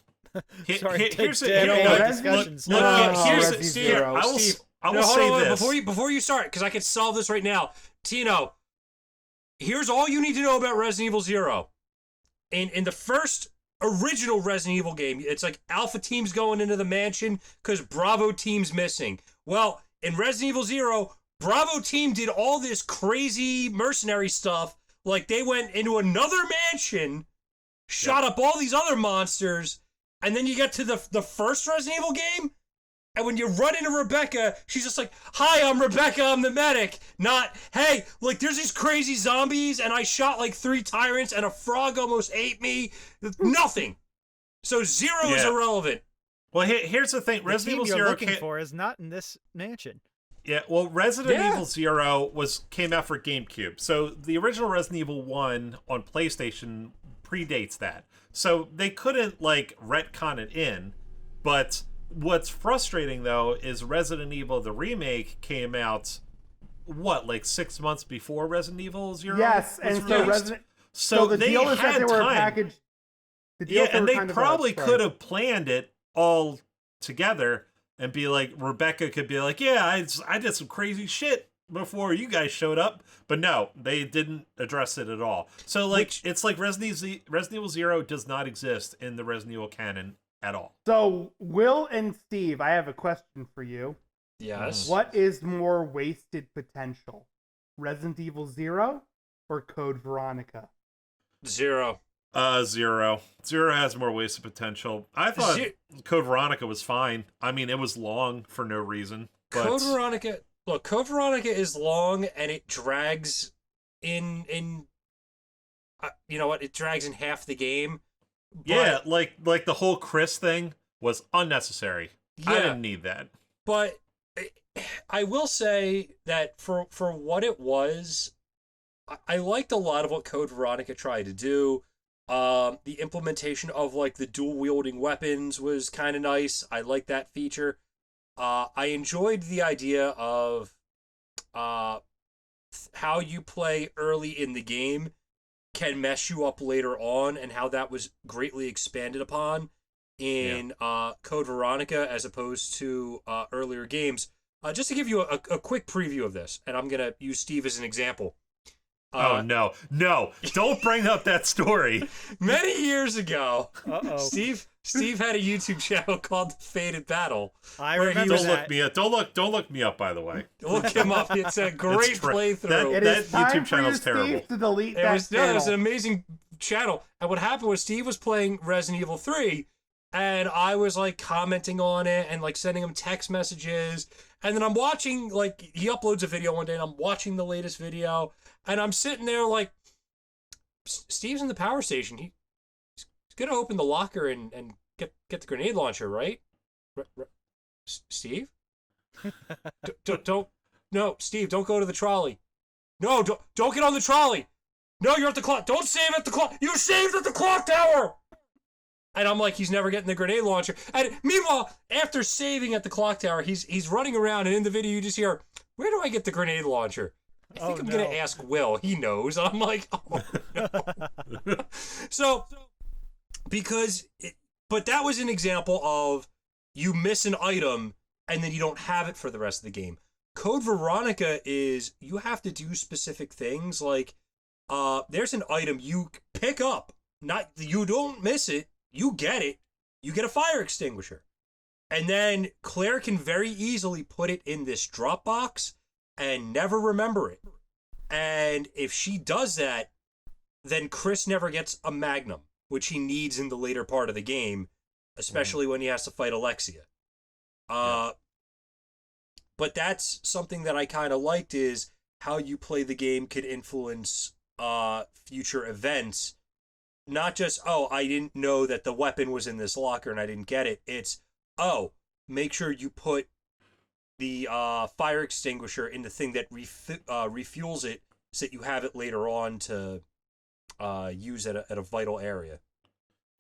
Sorry, here's discussions. Steve, I will say this. Before you start, because I can solve this right now. Tino, here's all you need to know about Resident Evil 0. In the first original Resident Evil game, it's like Alpha Team's going into the mansion because Bravo Team's missing. Well, in Resident Evil 0, Bravo Team did all this crazy mercenary stuff. Like, they went into another mansion, shot up all these other monsters, and then you get to the first Resident Evil game, and when you run into Rebecca, she's just like, "Hi, I'm Rebecca, I'm the medic." Not, "Hey, like, there's these crazy zombies, and I shot like 3 tyrants, and a frog almost ate me." Nothing. So 0 is irrelevant. Well, here's the thing. Resident Evil 0 you're looking for is not in this mansion. Yeah, well, Resident Evil 0 came out for GameCube. So the original Resident Evil 1 on PlayStation predates that. So they couldn't, like, retcon it in. But what's frustrating, though, is Resident Evil, the remake, came out, like 6 months before Resident Evil 0? Yes, and so the deal is that they were packaged. And they probably could have planned it all together and be like, Rebecca could be like, "Yeah, I did some crazy shit before you guys showed up." But no, they didn't address it at all. So, like, it's like Resident Evil 0 does not exist in the Resident Evil canon at all. So, Will and Steve, I have a question for you. Yes. What is more wasted potential? Resident Evil 0 or Code Veronica? 0. 0. 0 has more wasted potential. I thought Code Veronica was fine. I mean, it was long for no reason. But... Code Veronica is long and it drags in you know what? It drags in half the game. But, yeah, like the whole Chris thing was unnecessary. Yeah, I didn't need that. But I will say that for what it was, I liked a lot of what Code Veronica tried to do. The implementation of, like, the dual wielding weapons was kind of nice. I like that feature. I enjoyed the idea of how you play early in the game can mess you up later on, and how that was greatly expanded upon in Code Veronica as opposed to earlier games. Just to give you a quick preview of this, and I'm gonna use Steve as an example. Oh no, don't bring up that story. Many years ago, Uh-oh. Steve had a YouTube channel called Faded Battle. I where he remember was- Don't that. look me up. Don't look me up. By the way, Look him up. It's a great playthrough. It That is time YouTube for you, channel's Steve, terrible. to delete It that was channel. it was an amazing channel. And what happened was Steve was playing Resident Evil 3, and I was like commenting on it and like sending him text messages. And then I'm watching, like, he uploads a video one day, and I'm watching the latest video, and I'm sitting there like, Steve's in the power station. He's gonna open the locker and get the grenade launcher, right? Steve? Don't no, Steve, don't go to the trolley. No, don't get on the trolley. No, you're at the clock. Don't save at the clock. You saved at the clock tower. And I'm like, he's never getting the grenade launcher. And meanwhile, after saving at the clock tower, he's running around, and in the video you just hear, "Where do I get the grenade launcher?" I think I'm gonna ask Will. He knows. I'm like, oh no. So, but that was an example of you miss an item and then you don't have it for the rest of the game. Code Veronica is you have to do specific things. Like, there's an item you pick up. You don't miss it. You get it. You get a fire extinguisher. And then Claire can very easily put it in this drop box and never remember it. And if she does that, then Chris never gets a Magnum, which he needs in the later part of the game, especially when he has to fight Alexia. But that's something that I kind of liked, is how you play the game could influence future events. Not just, oh, I didn't know that the weapon was in this locker and I didn't get it. It's, oh, make sure you put the fire extinguisher in the thing that refuels it, so that you have it later on to use at a vital area.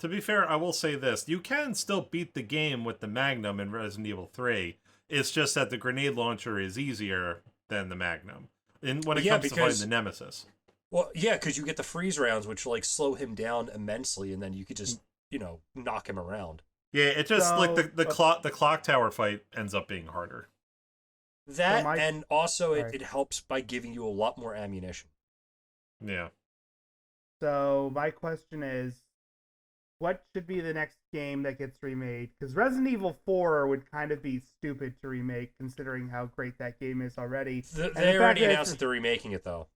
To be fair, I will say this. You can still beat the game with the Magnum in Resident Evil 3. It's just that the grenade launcher is easier than the Magnum when it comes to fighting the Nemesis. Well, yeah, because you get the freeze rounds, which like slow him down immensely, and then you could just, knock him around. Yeah, it just the clock tower fight ends up being harder. That, and also it helps by giving you a lot more ammunition. Yeah. So my question is, what should be the next game that gets remade? Because Resident Evil 4 would kind of be stupid to remake, considering how great that game is already. They already announced that they're remaking it, though.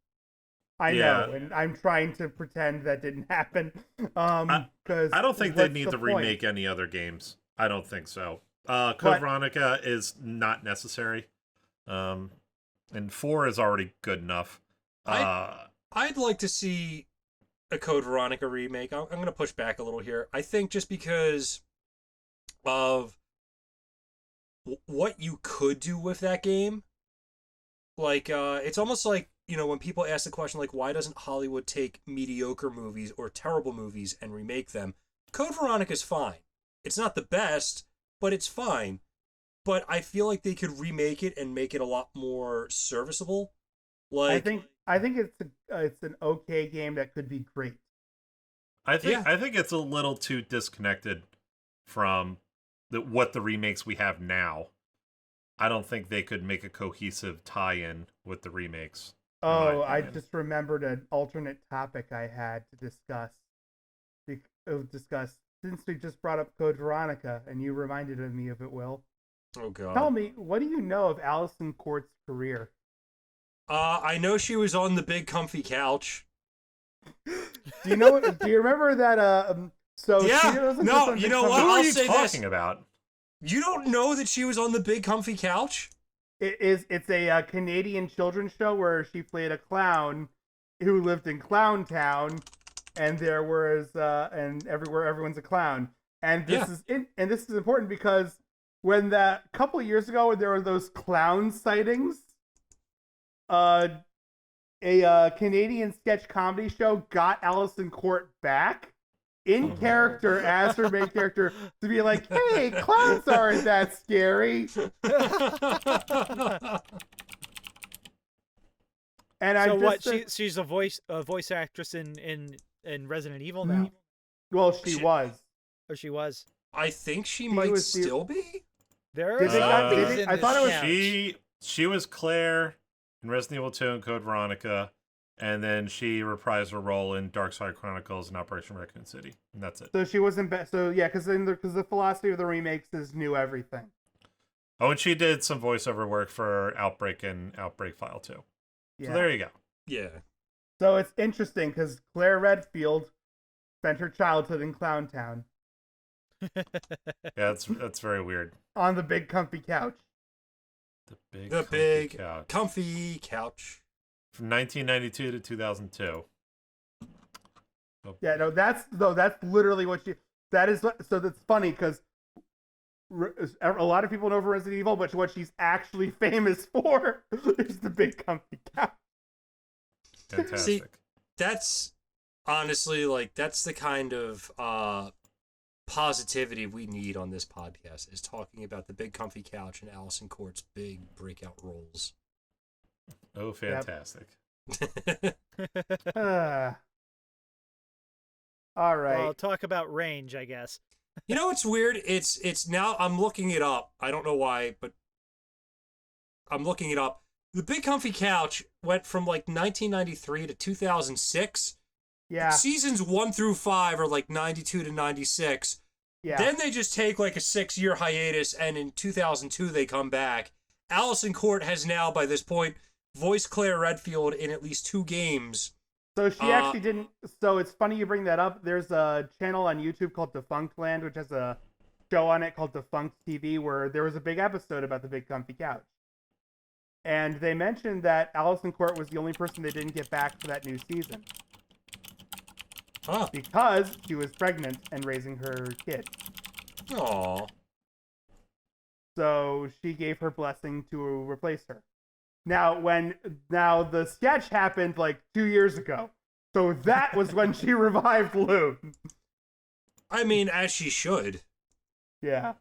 I know, and I'm trying to pretend that didn't happen. Because I don't think they need to remake any other games. I don't think so. Code Veronica is not necessary. And 4 is already good enough. I'd like to see a Code Veronica remake. I'm going to push back a little here. I think just because of what you could do with that game. Like, it's almost like, when people ask the question, like, why doesn't Hollywood take mediocre movies or terrible movies and remake them? Code Veronica's fine. It's not the best, but it's fine. But I feel like they could remake it and make it a lot more serviceable. Like, I think it's an okay game that could be great. I think it's a little too disconnected from what the remakes we have now. I don't think they could make a cohesive tie-in with the remakes. Oh, I just remembered an alternate topic I had to discuss. Since we just brought up Code Veronica, and you reminded me of it, Will. Oh God! Tell me, what do you know of Allison Court's career? I know she was on the big comfy couch. Do you know? Do you remember that? So yeah. No, you know what? Who are I'll you say talking this. about? You don't know that she was on the big comfy couch? It's a Canadian children's show where she played a clown who lived in Clown Town, and there was and everywhere everyone's a clown. And this is important because when a couple of years ago when there were those clown sightings, a Canadian sketch comedy show got Allison Court back in character as her main character to be like, hey, clowns aren't that scary. And she's a voice actress in Resident Evil now. Well, she was. Or she was. I think she might still be. There Did are they got- zombies did it- in I this thought it was- couch. She was Claire in Resident Evil 2 and Code Veronica, and then she reprised her role in Dark Side Chronicles and Operation Raccoon City, and that's it. So she wasn't. So yeah, because the philosophy of the remakes is new everything. Oh, and she did some voiceover work for Outbreak and Outbreak File 2. Yeah. So there you go. Yeah. So it's interesting because Claire Redfield spent her childhood in Clown Town Yeah, that's very weird. on the big comfy couch. The big couch. comfy couch. From 1992 to 2002. Oh, Yeah, no, that's literally what she. That is so. That's funny because a lot of people know for Resident Evil, but what she's actually famous for is the big comfy couch. fantastic. See, that's honestly that's the kind of positivity we need on this podcast, is talking about the big comfy couch and Allison Court's big breakout roles. Oh, fantastic. All right. Well, talk about range, I guess. You know what's weird? It's now I'm looking it up. I don't know why, but I'm looking it up. The big comfy couch went from 1993 to 2006. Yeah. Seasons 1 through 5 are 92 to 96. Yeah. Then they just take a 6-year hiatus, and in 2002 they come back. Allison Court has now, by this point, voiced Claire Redfield in at least 2 games. So she actually didn't. So it's funny you bring that up. There's a channel on YouTube called Defunct Land, which has a show on it called Defunct TV, where there was a big episode about the big comfy couch. And they mentioned that Allison Court was the only person they didn't get back for that new season. Huh. Because she was pregnant and raising her kid. Aww. So she gave her blessing to replace her. Now the sketch happened 2 years ago. So that was when she revived Lou. I mean, as she should. Yeah.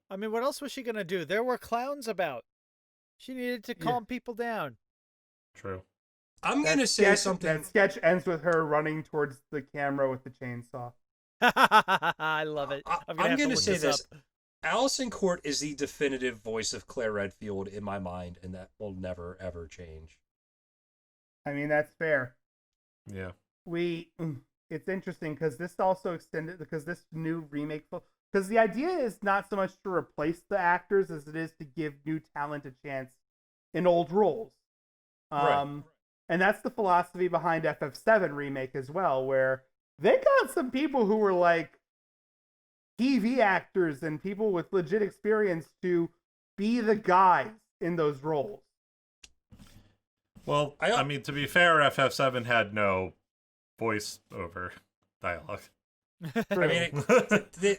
I mean, what else was she gonna do? There were clowns about. She needed to calm people down. True. I'm going to say something. That sketch ends with her running towards the camera with the chainsaw. I love it. I'm going going to say this. up. Allison Court is the definitive voice of Claire Redfield in my mind, and that will never, ever change. I mean, that's fair. Yeah. It's interesting because this also extended, because this new remake, because the idea is not so much to replace the actors as it is to give new talent a chance in old roles. Right. And that's the philosophy behind FF7 remake as well, where they got some people who were TV actors and people with legit experience to be the guys in those roles. Well, I mean, to be fair, FF7 had no voice over dialogue. I mean, they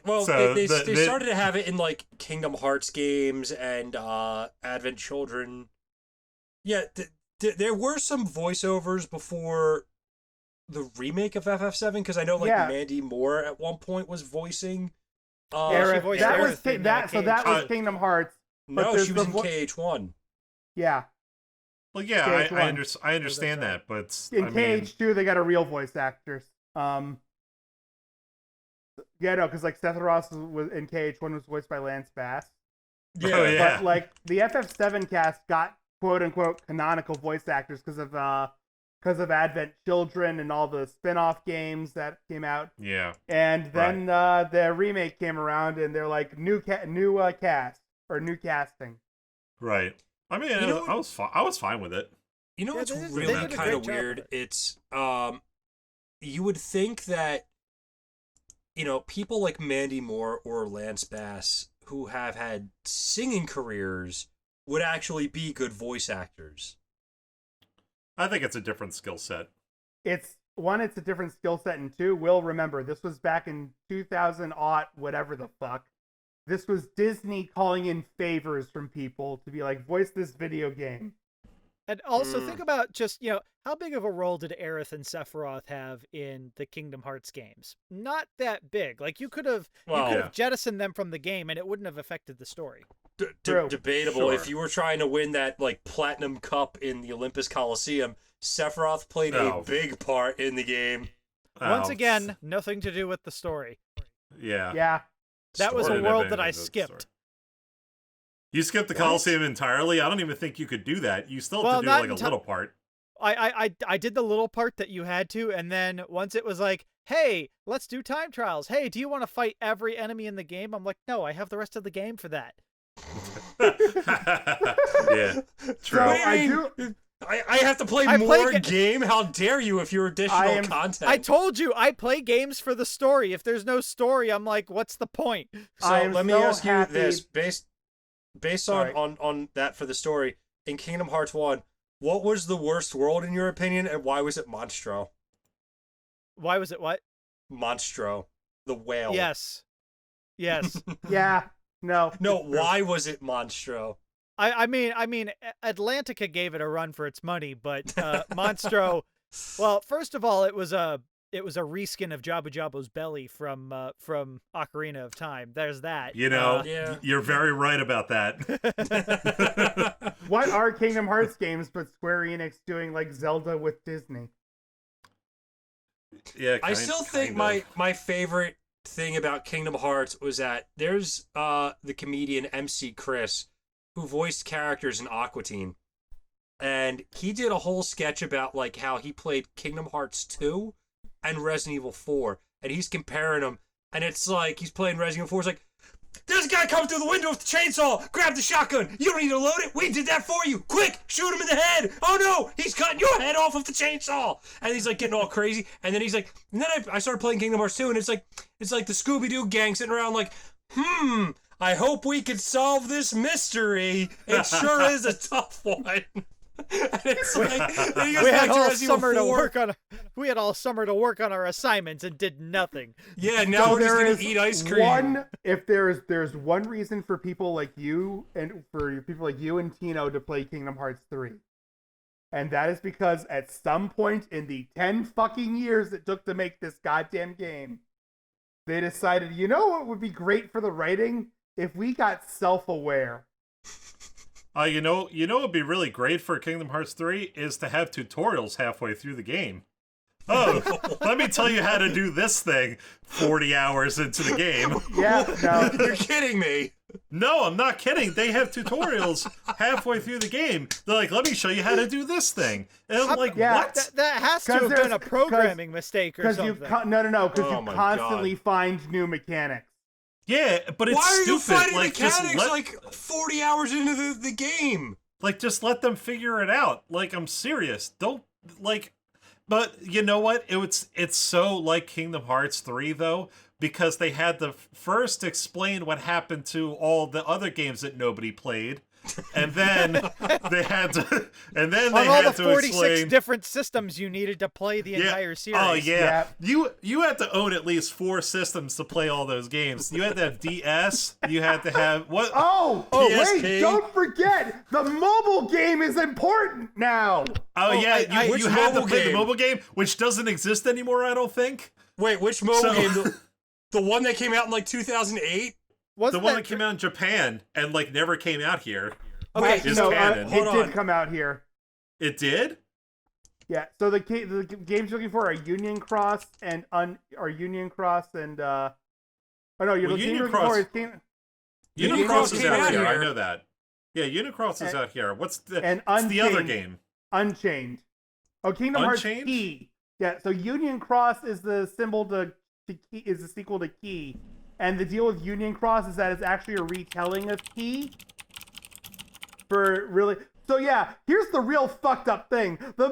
started to have it in Kingdom Hearts games and Advent Children. Yeah, there were some voiceovers before the remake of FF7, because I know Mandy Moore at one point was voicing. That was Kingdom Hearts. No, she was in KH1. Yeah. Well, yeah, I understand that, but in KH2 they got a real voice actors. Yeah, no, because Seth Ross was in KH1 was voiced by Lance Bass. Yeah, oh, yeah. But the FF7 cast got quote unquote canonical voice actors because of Advent Children and all the spin-off games that came out. Yeah. And then the remake came around and they're new cast or new casting. Right. I mean, I was fine with it. You know what's really kind of weird? It's you would think that people like Mandy Moore or Lance Bass, who have had singing careers, would actually be good voice actors. I think it's a different skill set. It's a different skill set, and 2, Will remember, this was back in 2000 whatever the fuck. This was Disney calling in favors from people to be voice this video game. And also think about just, how big of a role did Aerith and Sephiroth have in the Kingdom Hearts games? Not that big. You could have jettisoned them from the game and it wouldn't have affected the story. Debatable. Sure. If you were trying to win that Platinum Cup in the Olympus Coliseum, Sephiroth played a big part in the game. Once again, nothing to do with the story. Yeah. Yeah. That was a world that I skipped. You skipped the Coliseum entirely? I don't even think you could do that. You still have to do like a little part. I did the little part that you had to, and then once it was like, hey, let's do time trials. Hey, do you want to fight every enemy in the game? I'm like, no, I have the rest of the game for that. Yeah, true. So I have to play more game? How dare you if you're additional content? I told you, I play games for the story. If there's no story, I'm like, what's the point? So let me ask you this, based on that for the story, in Kingdom Hearts 1, what was the worst world in your opinion, and why was it Monstro? Why was it what? Monstro. The whale. Yes. Yes. Yeah. No. No, why was it Monstro? I mean, Atlantica gave it a run for its money, but Monstro. Well, first of all, it was a reskin of Jabu Jabu's belly from Ocarina of Time. There's that. You know, you're very right about that. What are Kingdom Hearts games but Square Enix doing like Zelda with Disney? Yeah, I still think my favorite thing about Kingdom Hearts was that there's the comedian MC Chris who voiced characters in Aqua Teen, and he did a whole sketch about like how he played Kingdom Hearts 2 and Resident Evil 4, and he's comparing them, and it's like he's playing Resident Evil 4. It's like, there's a guy coming through the window with the chainsaw. Grab the shotgun. You don't need to load it. We did that for you. Quick, shoot him in the head. Oh no, he's cutting your head off with the chainsaw. And he's like getting all crazy. And then he's like, and then I started playing Kingdom Hearts 2, and it's like the Scooby-Doo gang sitting around like, I hope we could solve this mystery. It sure is a tough one. And it's like, we had all summer to work on our assignments and did nothing. Yeah, now we're just gonna eat ice cream. If there's one reason for people like you and Tino to play Kingdom Hearts 3, and that is because at some point in the 10 fucking years it took to make this goddamn game, they decided, you know what would be great for the writing? If we got self-aware. You know what would be really great for Kingdom Hearts 3 is to have tutorials halfway through the game. Oh, let me tell you how to do this thing 40 hours into the game. Yeah, no. You're kidding me. No, I'm not kidding. They have tutorials halfway through the game. They're like, let me show you how to do this thing. And I'm like, what? That has to have been a programming mistake or something. No, because you constantly find new mechanics. Yeah, but it's Why are you stupid. fighting mechanics like 40 hours into the game? Like, just let them figure it out. Like, I'm serious. Don't, like... But you know what? It's so like Kingdom Hearts 3, though, because they had to first explain what happened to all the other games that nobody played. And then they had to, and then they had to 46 explain different systems you needed to play the entire series. Oh yeah. You had to own at least 4 systems to play all those games. You had to have DS. You had to have what? Oh wait! Don't forget the mobile game is important now. Oh yeah, you had to play the mobile game, which doesn't exist anymore. I don't think. Wait, which mobile game? The one that came out in like 2008. The one that came out in Japan and like never came out here. Okay, is canon. It did come out here. It did? Yeah. So the games you're looking for are Union Cross and Union Cross. Oh no, Union Cross. Union Cross is out here. I know that. Yeah, Union Cross is out here. What's the other game? Unchained. Oh, Kingdom Hearts Key. Yeah. So Union Cross is the symbol to Key, is the sequel to Key. And the deal with Union Cross is that it's actually a retelling of Key. So yeah, here's the real fucked up thing. The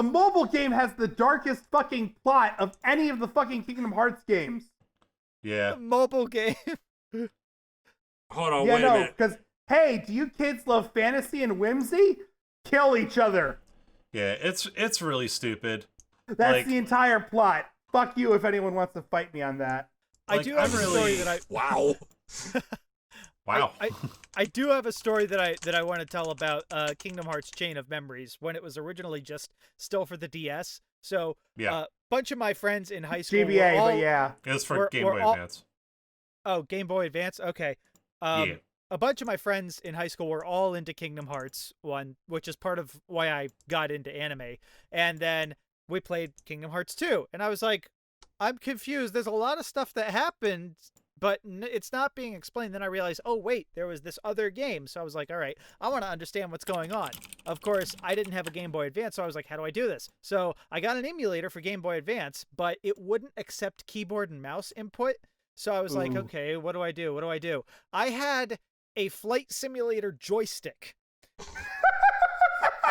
mobile game has the darkest fucking plot of any of the fucking Kingdom Hearts games. Yeah. The mobile game. Hold on, wait a minute. Because, hey, do you kids love fantasy and whimsy? Kill each other. Yeah, it's really stupid. That's the entire plot. Fuck you if anyone wants to fight me on that. I do have a story that I... Wow. Wow. I do have a story that I want to tell about Kingdom Hearts Chain of Memories when it was originally just still for the DS. So a bunch of my friends in high school GBA, but yeah. It was for Game Boy Advance. Oh, Game Boy Advance? Okay. Yeah. A bunch of my friends in high school were all into Kingdom Hearts 1, which is part of why I got into anime. And then we played Kingdom Hearts 2. And I was like, I'm confused. There's a lot of stuff that happened, but it's not being explained. Then I realized, oh wait, there was this other game. So I was like, all right, I want to understand what's going on. Of course, I didn't have a Game Boy Advance, so I was like, how do I do this? So I got an emulator for Game Boy Advance, but it wouldn't accept keyboard and mouse input. So I was like, okay, what do I do? What do I do? I had a flight simulator joystick.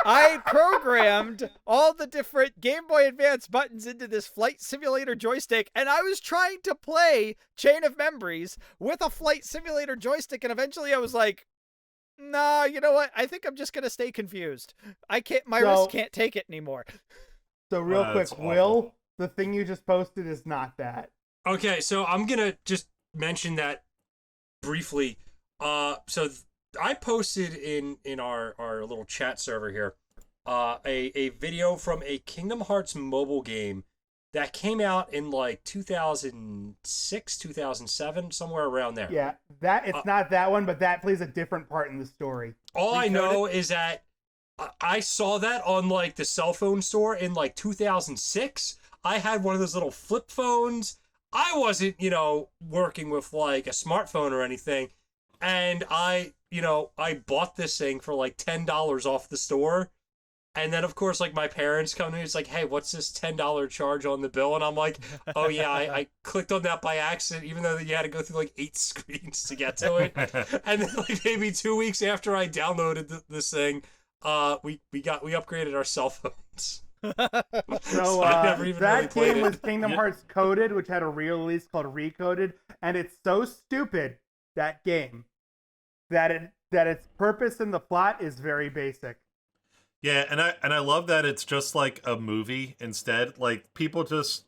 I programmed all the different Game Boy Advance buttons into this flight simulator joystick, and I was trying to play Chain of Memories with a flight simulator joystick, and eventually I was like, nah, you know what? I think I'm just gonna stay confused. My wrist can't take it anymore. So real quick, Will, the thing you just posted is not that. Okay, so I'm gonna just mention that briefly. I posted in our little chat server here a video from a Kingdom Hearts mobile game that came out in like 2006, 2007, somewhere around there. Yeah, it's not that one, but that plays a different part in the story. All I know is that I saw that on like the cell phone store in like 2006. I had one of those little flip phones. I wasn't, working with like a smartphone or anything. And I bought this thing for like $10 off the store. And then, of course, like my parents come to me, it's like, hey, what's this $10 charge on the bill? And I'm like, oh, yeah, I clicked on that by accident, even though you had to go through like 8 screens to get to it. And then like maybe 2 weeks after I downloaded this thing, we upgraded our cell phones. So that game was Kingdom Hearts Coded, which had a re-release called Recoded, and it's so stupid, that game, that its purpose in the plot is very basic. Yeah, and I love that it's just like a movie instead. Like people just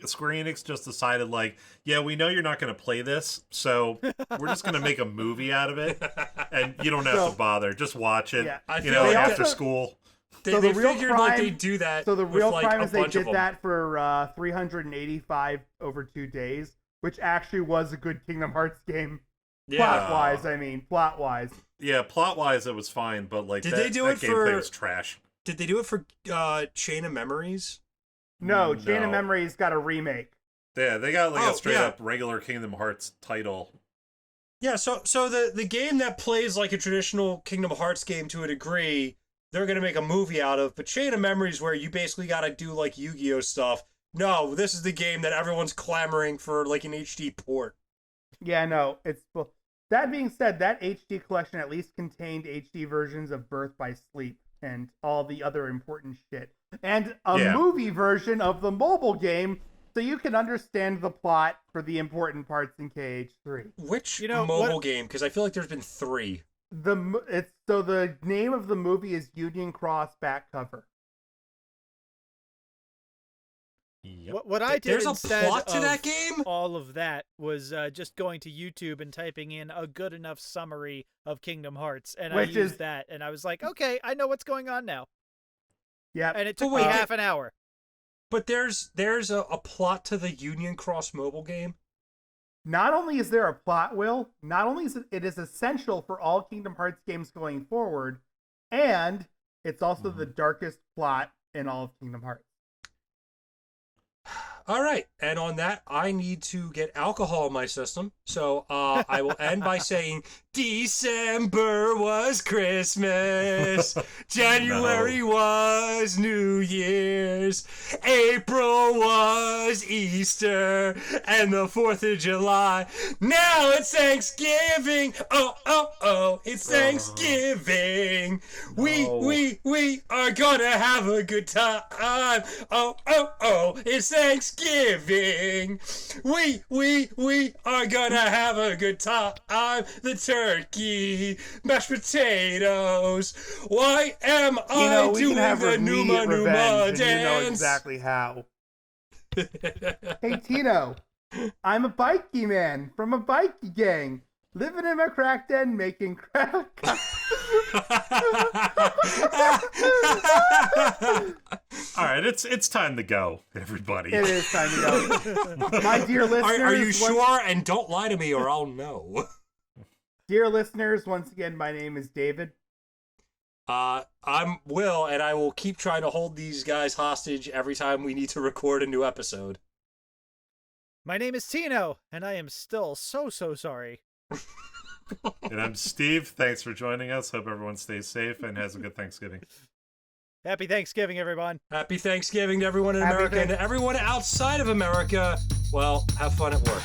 Square Enix just decided like, yeah, we know you're not going to play this, so we're just going to make a movie out of it, and you don't have to bother, just watch it. Yeah. After school. They figured like they'd do that. So the real crime is they did them. that for 385 over 2 days, which actually was a good Kingdom Hearts game. Yeah. Plot-wise. Yeah, plot-wise it was fine, but like did they do it gameplay for, was trash. Did they do it for Chain of Memories? No, Chain of Memories got a remake. Yeah, they got like a straight up regular Kingdom Hearts title. Yeah, so the game that plays like a traditional Kingdom Hearts game to a degree, they're going to make a movie out of, but Chain of Memories where you basically got to do like Yu-Gi-Oh stuff. No, this is the game that everyone's clamoring for like an HD port. Yeah, no, that being said, that HD collection at least contained HD versions of Birth by Sleep and all the other important shit. And a movie version of the mobile game, so you can understand the plot for the important parts in KH3. Which mobile game? Because I feel like there's been 3. The name of the movie is Union Cross back cover. Yep. What I did There's instead a plot to of that game? all of that was just going to YouTube and typing in a good enough summary of Kingdom Hearts, and I used that, and I was like, okay, I know what's going on now. Yeah, and it took me half an hour. But there's a plot to the Union Cross mobile game. Not only is there a plot, Will, not only is it is essential for all Kingdom Hearts games going forward, and it's also the darkest plot in all of Kingdom Hearts. All right, and on that, I need to get alcohol in my system, so I will end by saying, December was Christmas, January was New Year's, April was Easter, and the 4th of July. Now it's Thanksgiving, oh, it's Thanksgiving. We are gonna have a good time, oh, it's Thanksgiving. We are gonna have a good time. The turkey, mashed potatoes. Why am I doing the Numa dance? You know exactly how. Hey Tino, I'm a bikey man from a bikey gang, living in a crack den making crack. All right, it's time to go, everybody. It is time to go. My dear listeners, are you sure? And don't lie to me, or I'll know. Dear listeners, once again, my name is David. I'm Will, and I will keep trying to hold these guys hostage every time we need to record a new episode. My name is Tino, and I am still so sorry. And I'm Steve. Thanks for joining us. Hope everyone stays safe and has a good Thanksgiving. Happy Thanksgiving, everyone. Happy Thanksgiving to everyone in Happy America and to everyone outside of America. Well, have fun at work.